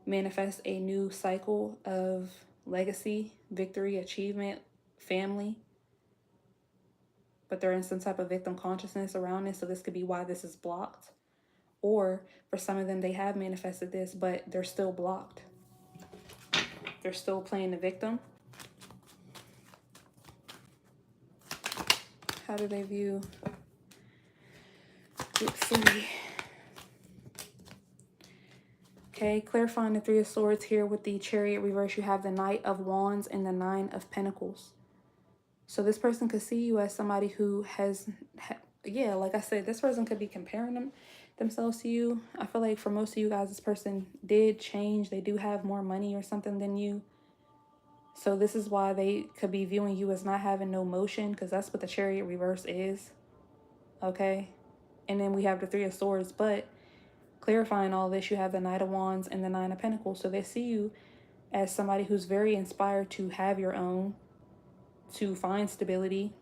manifest a new cycle of legacy, victory, achievement, family, but they're in some type of victim consciousness around this. So this could be why this is blocked. Or for some of them, they have manifested this, but they're still blocked. They're still playing the victim. How do they view group 3? Okay, clarifying the 3 of Swords here with the Chariot reverse, you have the Knight of Wands and the 9 of Pentacles. So this person could see you as somebody who has, yeah, like I said, this person could be comparing themselves to you. I feel like for most of you guys, this person did change. They do have more money or something than you. So this is why they could be viewing you as not having no motion, because that's what the Chariot reverse is. Okay. And then we have the 3 of Swords, but clarifying all this, you have the Knight of Wands and the 9 of Pentacles. So they see you as somebody who's very inspired to have your own, to find stability,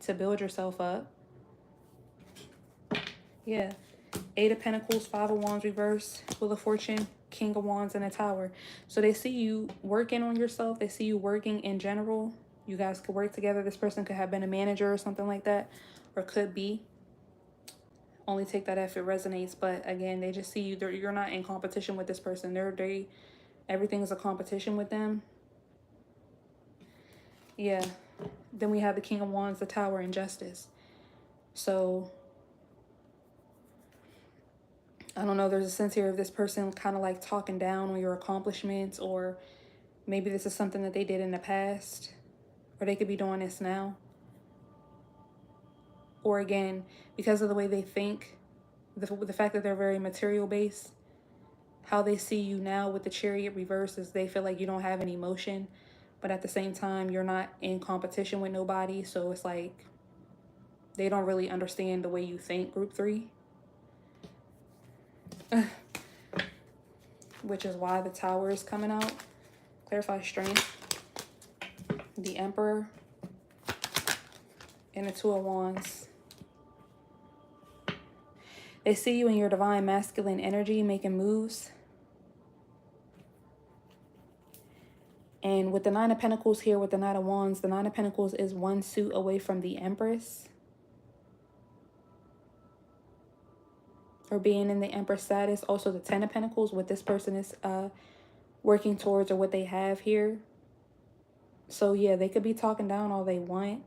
to build yourself up. Yeah. 8 of Pentacles, 5 of Wands reverse, Wheel of Fortune, King of Wands, and a Tower. So they see you working on yourself. They see you working in general. You guys could work together. This person could have been a manager or something like that, or could be. Only take that if it resonates. But again, they just see you. You're not in competition with this person. Everything is a competition with them. Yeah. Then we have the King of Wands, the Tower, and Justice. So I don't know. There's a sense here of this person kind of like talking down on your accomplishments, or maybe this is something that they did in the past, or they could be doing this now. Or again, because of the way they think, the fact that they're very material based, how they see you now with the Chariot reverse is they feel like you don't have any emotion, but at the same time, you're not in competition with nobody. So it's like they don't really understand the way you think, group 3. Which is why the Tower is coming out. Clarify strength. The Emperor. And the Two of Wands. They see you in your divine masculine energy making moves. And with the Nine of Pentacles here, with the Knight of Wands, the Nine of Pentacles is one suit away from the Empress. Or being in the Empress status. Also the Ten of Pentacles, what this person is working towards, or what they have here. So yeah, they could be talking down all they want,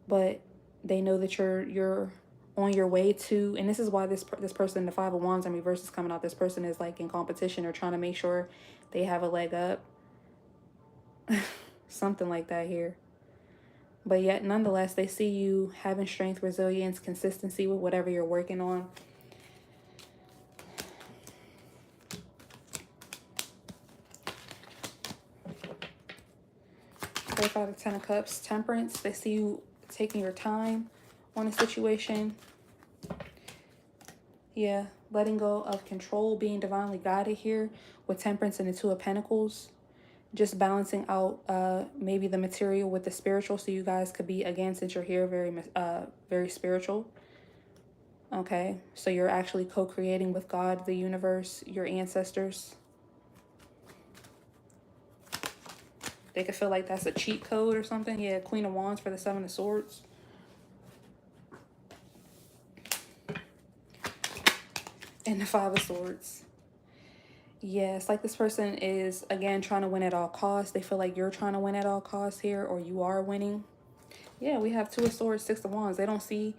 but they know that you're on your way to, and this is why this person, the Five of Wands in reverse, is coming out. This person is like in competition or trying to make sure they have a leg up. Something like that here. But yet nonetheless, they see you having strength, resilience, consistency with whatever you're working on. Clarify the Ten of Cups, Temperance. They see you taking your time on a situation. Yeah, letting go of control, being divinely guided here with Temperance and the Two of Pentacles. Just balancing out maybe the material with the spiritual. So you guys could be, again, since you're here, very spiritual. Okay, so you're actually co-creating with God, the universe, your ancestors. They could feel like that's a cheat code or something. Yeah, Queen of Wands for the Seven of Swords. And the Five of Swords. Yeah, it's like this person is, again, trying to win at all costs. They feel like you're trying to win at all costs here, or you are winning. Yeah, we have Two of Swords, Six of Wands. They don't see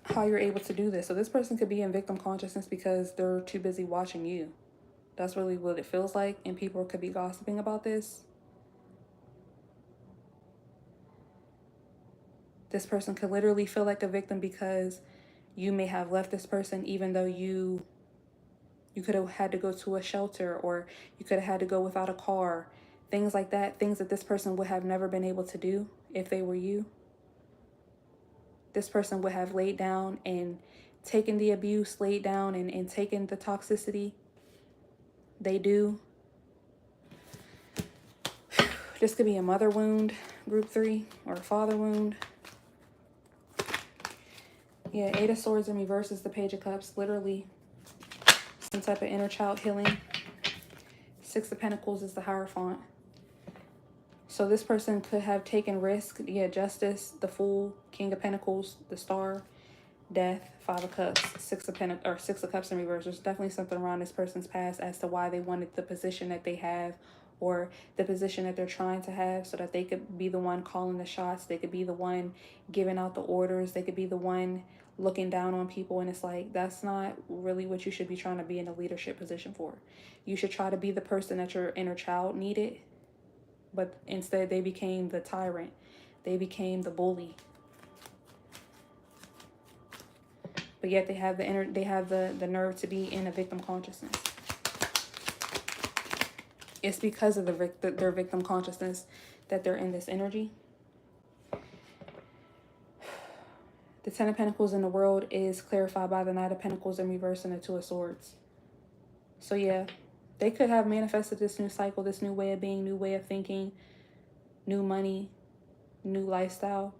how you're able to do this. So this person could be in victim consciousness because they're too busy watching you. That's really what it feels like. And people could be gossiping about this. This person could literally feel like a victim because you may have left this person, even though you could have had to go to a shelter, or you could have had to go without a car. Things like that. Things that this person would have never been able to do if they were you. This person would have laid down and taken the abuse, laid down and taken the toxicity. They do. This could be a mother wound, group 3, or a father wound. Yeah, Eight of Swords in reverse is the Page of Cups. Literally some type of inner child healing. Six of Pentacles is the Hierophant. So this person could have taken risk. Yeah, Justice, the Fool, King of Pentacles, the Star, Death, Five of Cups, Six of Cups in reverse. There's definitely something around this person's past as to why they wanted the position that they have, or the position that they're trying to have, so that they could be the one calling the shots. They could be the one giving out the orders. They could be the one looking down on people. And it's like, that's not really what you should be trying to be in a leadership position for. You should try to be the person that your inner child needed. But instead they became the tyrant. They became the bully. But yet they have the nerve to be in a victim consciousness. It's because of their victim consciousness that they're in this energy. The Ten of Pentacles in the world is clarified by the Knight of Pentacles in reverse and the Two of Swords. So yeah, they could have manifested this new cycle, this new way of being, new way of thinking, new money, new lifestyle.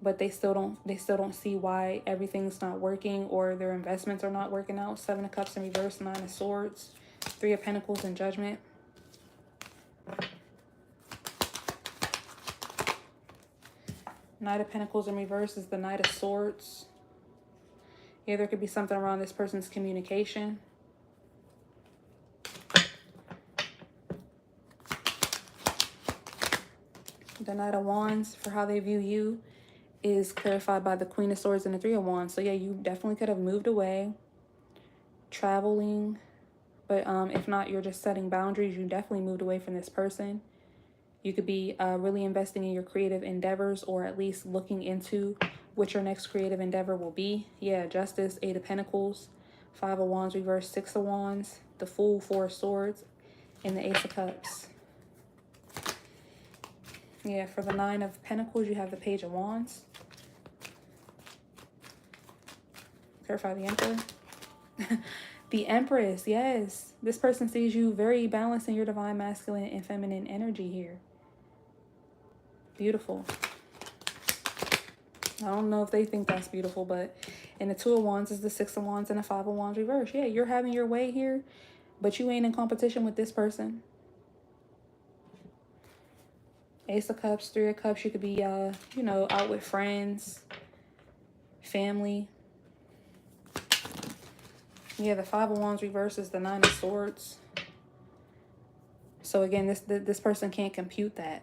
But they still don't see why everything's not working, or their investments are not working out. Seven of Cups in reverse, Nine of Swords, Three of Pentacles in Judgment. Knight of Pentacles in reverse is the Knight of Swords. Yeah, there could be something around this person's communication. The Knight of Wands, for how they view you, is clarified by the Queen of Swords and the Three of Wands. So yeah, you definitely could have moved away, traveling, but if not, you're just setting boundaries. You definitely moved away from this person. You could be really investing in your creative endeavors, or at least looking into what your next creative endeavor will be. Yeah, Justice, Eight of Pentacles, Five of Wands reverse, Six of Wands, the Fool, Four of Swords, and the Ace of Cups. Yeah, for the Nine of Pentacles, you have the Page of Wands. Clarify the Emperor. The Empress, yes. This person sees you very balanced in your divine masculine and feminine energy here. Beautiful. I don't know if they think that's beautiful, but and the Two of Wands is the Six of Wands and the Five of Wands reverse. Yeah, you're having your way here, but you ain't in competition with this person. Ace of Cups, Three of Cups, you could be, you know, out with friends, family. Yeah, the Five of Wands reverse is the Nine of Swords. So again, this person can't compute that.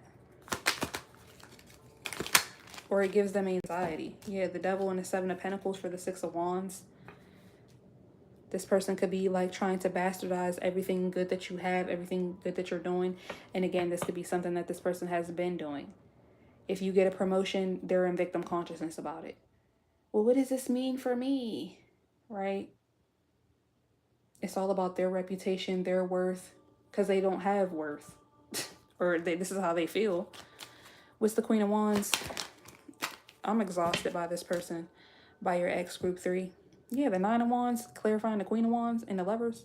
Or it gives them anxiety. Yeah, the Devil and the Seven of Pentacles for the Six of Wands. This person could be like trying to bastardize everything good that you have, everything good that you're doing. And again, this could be something that this person has been doing. If you get a promotion, they're in victim consciousness about it. Well, what does this mean for me? Right? It's all about their reputation, their worth, because they don't have worth. Or this is how they feel. What's the Queen of Wands? I'm exhausted by this person, by your ex, group 3. Yeah, the Nine of Wands, clarifying the Queen of Wands and the Lovers.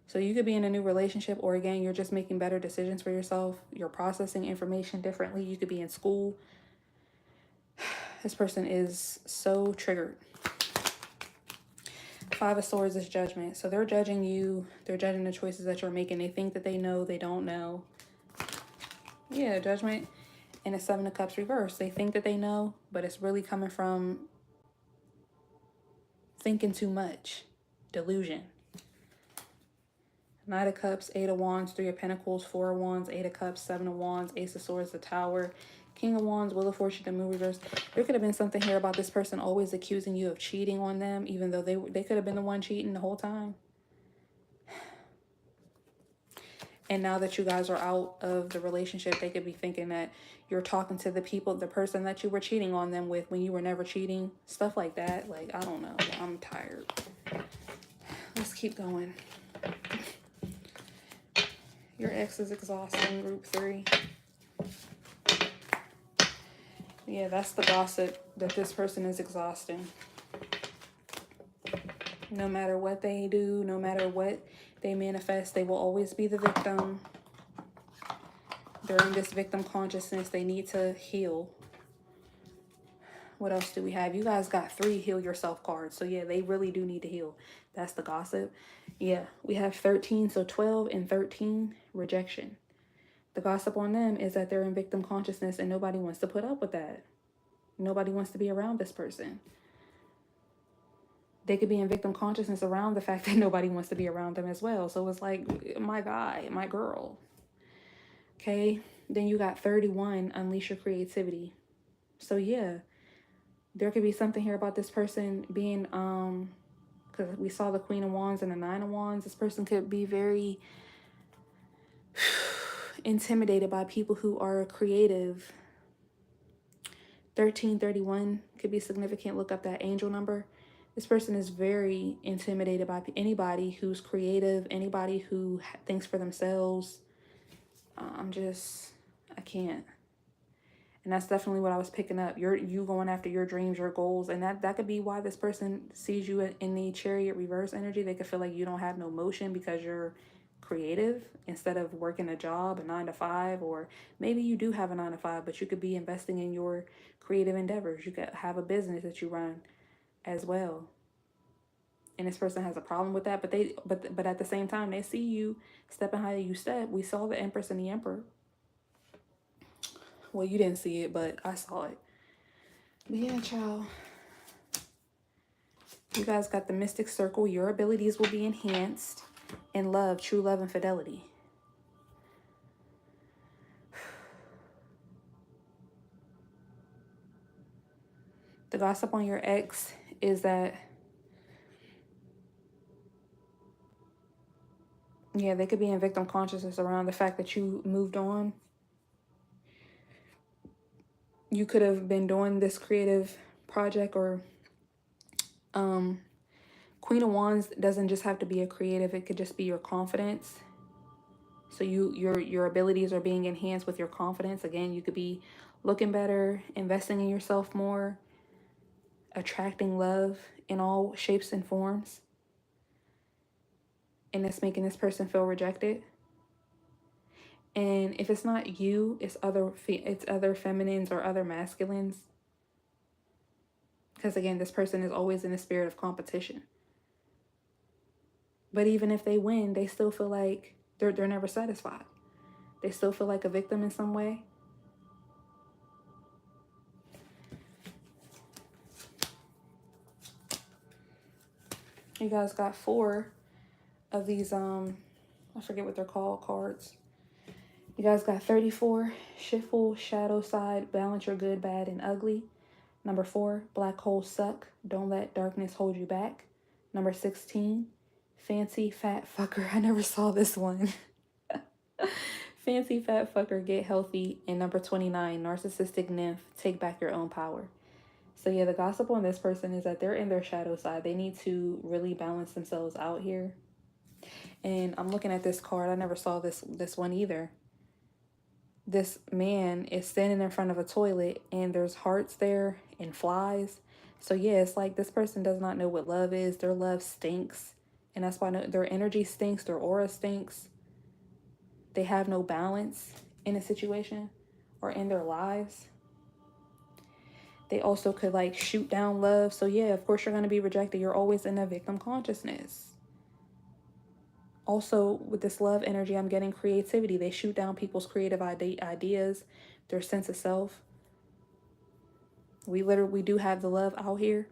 So you could be in a new relationship, or again, you're just making better decisions for yourself. You're processing information differently. You could be in school. This person is so triggered. Five of Swords is Judgment. So they're judging you. They're judging the choices that you're making. They think that they know. They don't know. Yeah, Judgment. And the Seven of Cups reverse. They think that they know, but it's really coming from thinking too much. Delusion. Knight of Cups, Eight of Wands, Three of Pentacles, Four of Wands, Eight of Cups, Seven of Wands, Ace of Swords, the Tower, King of Wands, Wheel of Fortune, the Moon reverse. There could have been something here about this person always accusing you of cheating on them, even though they could have been the one cheating the whole time. And now that you guys are out of the relationship, they could be thinking that you're talking to the person that you were cheating on them with when you were never cheating. Stuff like that. Like, I don't know. I'm tired. Let's keep going. Your ex is exhausting, group 3. Yeah, that's the gossip, that this person is exhausting. No matter what they do, no matter what they manifest, they will always be the victim. They're in this victim consciousness. They need to heal. What else do we have? You guys got 3 heal yourself cards. So yeah, they really do need to heal. That's the gossip. Yeah, we have 13. So 12 and 13, rejection. The gossip on them is that they're in victim consciousness and nobody wants to put up with that. Nobody wants to be around this person. They could be in victim consciousness around the fact that nobody wants to be around them as well. So it's like, my guy, my girl. Okay. Then you got 31, unleash your creativity. So yeah, there could be something here about this person being, because we saw the Queen of Wands and the Nine of Wands. This person could be very intimidated by people who are creative. 1331 could be significant. Look up that angel number. This person is very intimidated by anybody who's creative, anybody who thinks for themselves. I can't. And that's definitely what I was picking up. You going after your dreams, your goals. And that could be why this person sees you in the Chariot reverse energy. They could feel like you don't have no motion because you're creative instead of working a job, a 9 to 5, or maybe you do have a 9 to 5, but you could be investing in your creative endeavors. You could have a business that you run as well. And this person has a problem with that, but at the same time, they see you stepping higher you step. We saw the Empress and the Emperor. Well, you didn't see it, but I saw it. But yeah, child. You guys got the Mystic Circle. Your abilities will be enhanced in love, true love, and fidelity. The gossip on your ex is that, yeah, they could be in victim consciousness around the fact that you moved on. You could have been doing this creative project, or Queen of Wands doesn't just have to be a creative. It could just be your confidence. So your abilities are being enhanced with your confidence. Again, you could be looking better, investing in yourself more, attracting love in all shapes and forms. And it's making this person feel rejected. And if it's not you, it's other feminines or other masculines. Because again, this person is always in a spirit of competition. But even if they win, they still feel like they're never satisfied. They still feel like a victim in some way. You guys got 4 of these, I forget what they're called, cards. You guys got 34, Shiftful, Shadow Side, Balance Your Good, Bad, and Ugly. Number 4, Black Holes Suck, Don't Let Darkness Hold You Back. Number 16, Fancy Fat Fucker. I never saw this one. Fancy Fat Fucker, Get Healthy. And number 29, Narcissistic Nymph, Take Back Your Own Power. So yeah, the gossip on this person is that they're in their shadow side. They need to really balance themselves out here. And I'm looking at this card. I never saw this one either. This man is standing in front of a toilet and there's hearts there and flies. So yeah, it's like this person does not know what love is. Their love stinks. And that's why their energy stinks. Their aura stinks. They have no balance in a situation or in their lives. They also could like shoot down love. So yeah, of course you're going to be rejected. You're always in a victim consciousness. Also, with this love energy, I'm getting creativity. They shoot down people's creative ideas, their sense of self. We do have the love out here.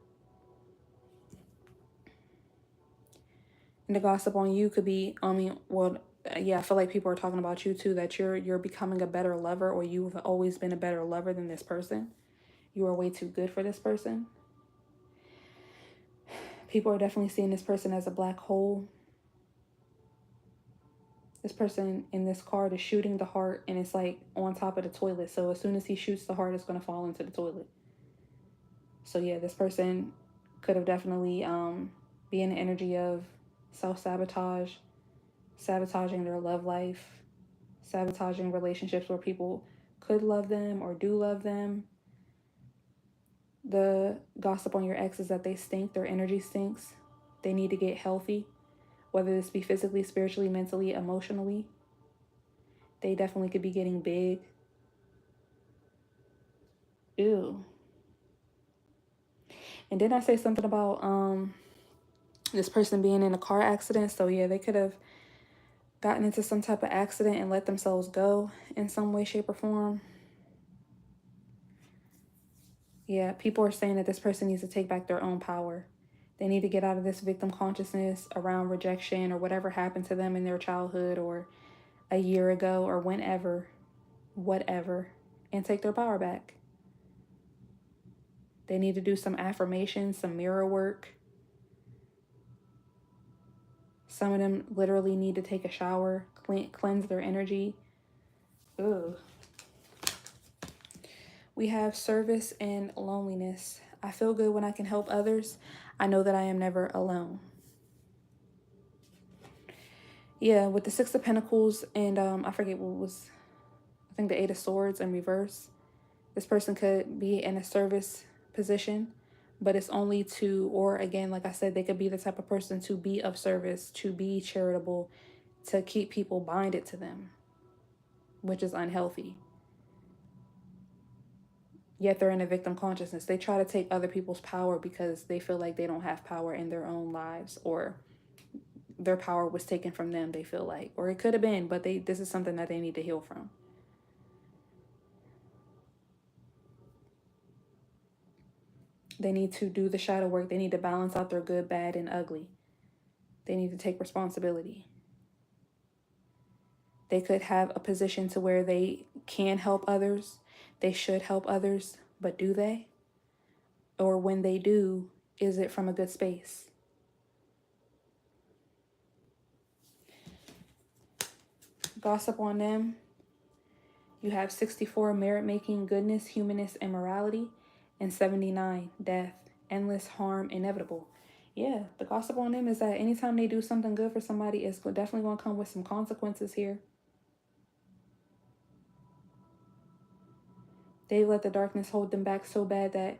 And the gossip on you could be, yeah, I feel like people are talking about you too, that you're becoming a better lover, or you've always been a better lover than this person. You are way too good for this person. People are definitely seeing this person as a black hole. This person in this card is shooting the heart, and it's like on top of the toilet. So as soon as he shoots the heart, it's going to fall into the toilet. So yeah, this person could have definitely be in the energy of self-sabotage, sabotaging their love life, sabotaging relationships where people could love them or do love them. The gossip on your ex is that they stink. Their energy stinks. They need to get healthy, whether this be physically, spiritually, mentally, emotionally. They definitely could be getting big. Ew. And didn't I say something about this person being in a car accident? So yeah, they could have gotten into some type of accident and let themselves go in some way, shape, or form. Yeah, people are saying that this person needs to take back their own power. They need to get out of this victim consciousness around rejection or whatever happened to them in their childhood or a year ago or whenever, whatever, and take their power back. They need to do some affirmations, some mirror work. Some of them literally need to take a shower, cleanse their energy. Ugh. We have service and loneliness. I feel good when I can help others. I know that I am never alone. Yeah, with the 6 of Pentacles and I forget what was, I think the 8 of Swords in reverse. This person could be in a service position, but it's only to, or again, like I said, they could be the type of person to be of service, to be charitable, to keep people binded to them, which is unhealthy. Yet they're in a victim consciousness. They try to take other people's power because they feel like they don't have power in their own lives, or their power was taken from them, they feel like. Or it could have been, but this is something that they need to heal from. They need to do the shadow work. They need to balance out their good, bad, and ugly. They need to take responsibility. They could have a position to where they can help others. They should help others, but do they? Or when they do, is it from a good space? Gossip on them. You have 64, merit-making, goodness, humanness, and morality. And 79, death, endless harm, inevitable. Yeah, the gossip on them is that anytime they do something good for somebody, it's definitely going to come with some consequences here. They let the darkness hold them back so bad that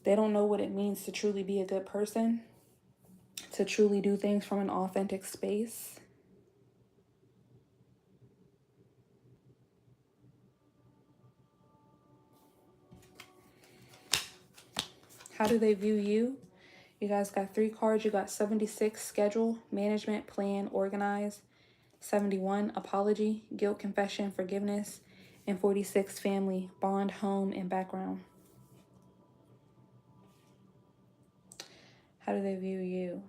they don't know what it means to truly be a good person, to truly do things from an authentic space. How do they view you? You guys got 3 cards. You got 76, schedule, management, plan, organize. 71, apology, guilt, confession, forgiveness. And 46, family, bond, home, and background. How do they view you?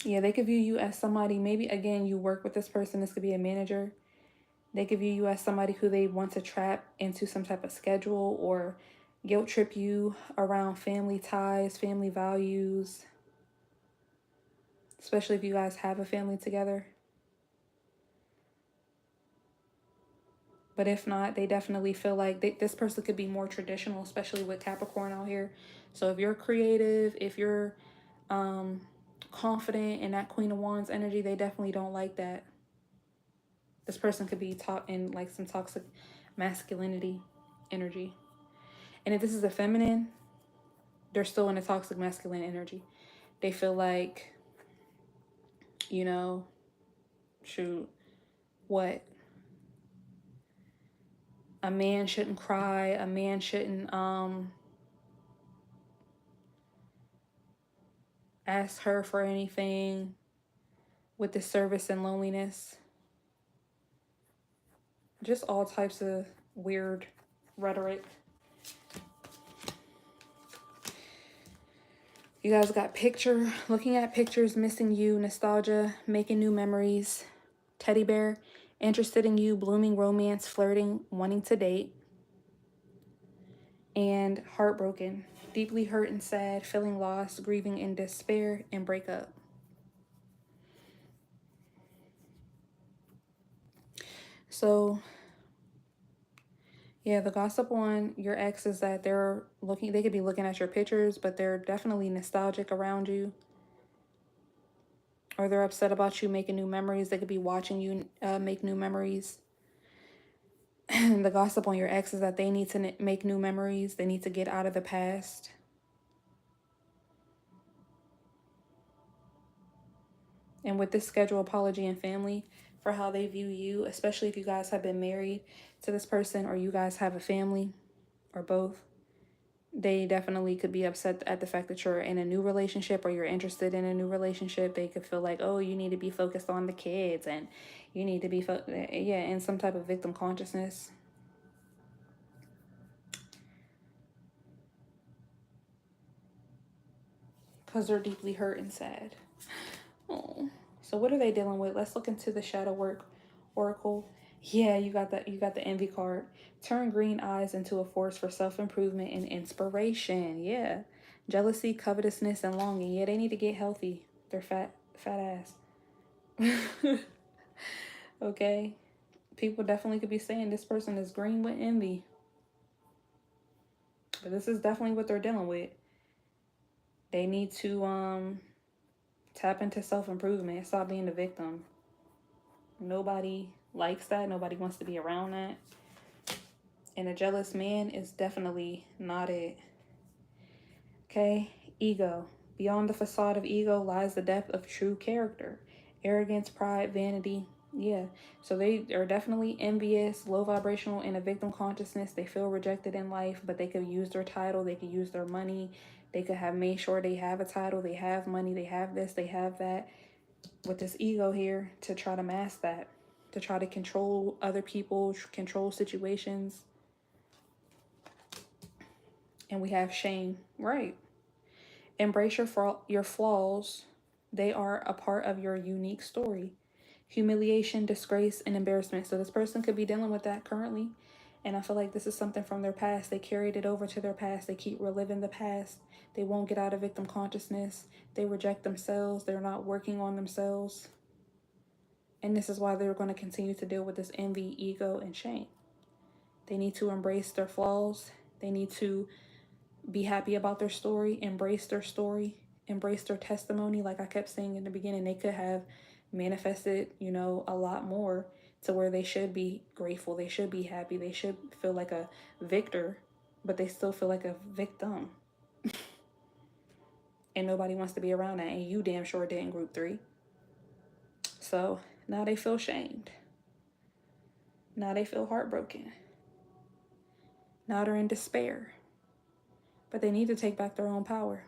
Yeah, they could view you as somebody, maybe again, you work with this person. This could be a manager. They could view you as somebody who they want to trap into some type of schedule or guilt trip you around family ties, family values, especially if you guys have a family together. But if not, they definitely feel like this person could be more traditional, especially with Capricorn out here. So if you're creative, if you're confident in that Queen of Wands energy, they definitely don't like that. This person could be taught in like some toxic masculinity energy. And if this is a feminine, they're still in a toxic masculine energy. They feel like, you know, shoot, what? A man shouldn't cry. A man shouldn't ask her for anything with the service and loneliness. Just all types of weird rhetoric. You guys got picture, looking at pictures, missing you, nostalgia, making new memories, teddy bear, interested in you, blooming romance, flirting, wanting to date, and heartbroken, deeply hurt and sad, feeling lost, grieving in despair, and breakup. So yeah, the gossip on your ex is that they could be looking at your pictures, but they're definitely nostalgic around you. Or they're upset about you making new memories. They could be watching you make new memories. The gossip on your ex is that they need to make new memories. They need to get out of the past. And with this schedule, apology, and family for how they view you, especially if you guys have been married to this person or you guys have a family or both, they definitely could be upset at the fact that you're in a new relationship or you're interested in a new relationship. They could feel like, oh, you need to be focused on the kids and you need to be, in some type of victim consciousness. Because they're deeply hurt and sad. Oh, so what are they dealing with? Let's look into the shadow work oracle. Yeah, you got the envy card. Turn green eyes into a force for self-improvement and inspiration. Yeah. Jealousy, covetousness, and longing. Yeah, they need to get healthy. They're fat ass. Okay. People definitely could be saying this person is green with envy. But this is definitely what they're dealing with. They need to tap into self-improvement and stop being the victim. Nobody likes that. Nobody wants to be around that. And a jealous man is definitely not it. Okay? Ego. Beyond the facade of ego lies the depth of true character. Arrogance, pride, vanity. Yeah. So they are definitely envious, low vibrational, in a victim consciousness. They feel rejected in life, but they could use their title. They could use their money. They could have made sure they have a title. They have money. They have this. They have that. With this ego here to try to mask that. to try to control other people, control situations. And we have shame, right? Embrace your flaws. They are a part of your unique story. Humiliation, disgrace, and embarrassment. So this person could be dealing with that currently. And I feel like this is something from their past. They carried it over to their past. They keep reliving the past. They won't get out of victim consciousness. They reject themselves. They're not working on themselves. And this is why they're going to continue to deal with this envy, ego, and shame. They need to embrace their flaws. They need to be happy about their story, embrace their story, embrace their testimony. Like I kept saying in the beginning, they could have manifested, a lot more to where they should be grateful. They should be happy. They should feel like a victor, but they still feel like a victim. And nobody wants to be around that. And you damn sure didn't, group 3. So now they feel shamed. Now they feel heartbroken. Now they're in despair. But they need to take back their own power.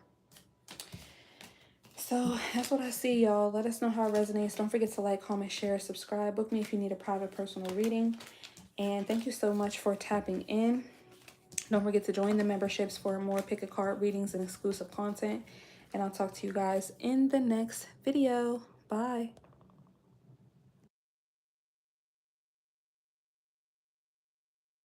So that's what I see, y'all. Let us know how it resonates. Don't forget to like, comment, share, subscribe. Book me if you need a private personal reading. And thank you so much for tapping in. Don't forget to join the memberships for more pick a card readings and exclusive content. And I'll talk to you guys in the next video. Bye.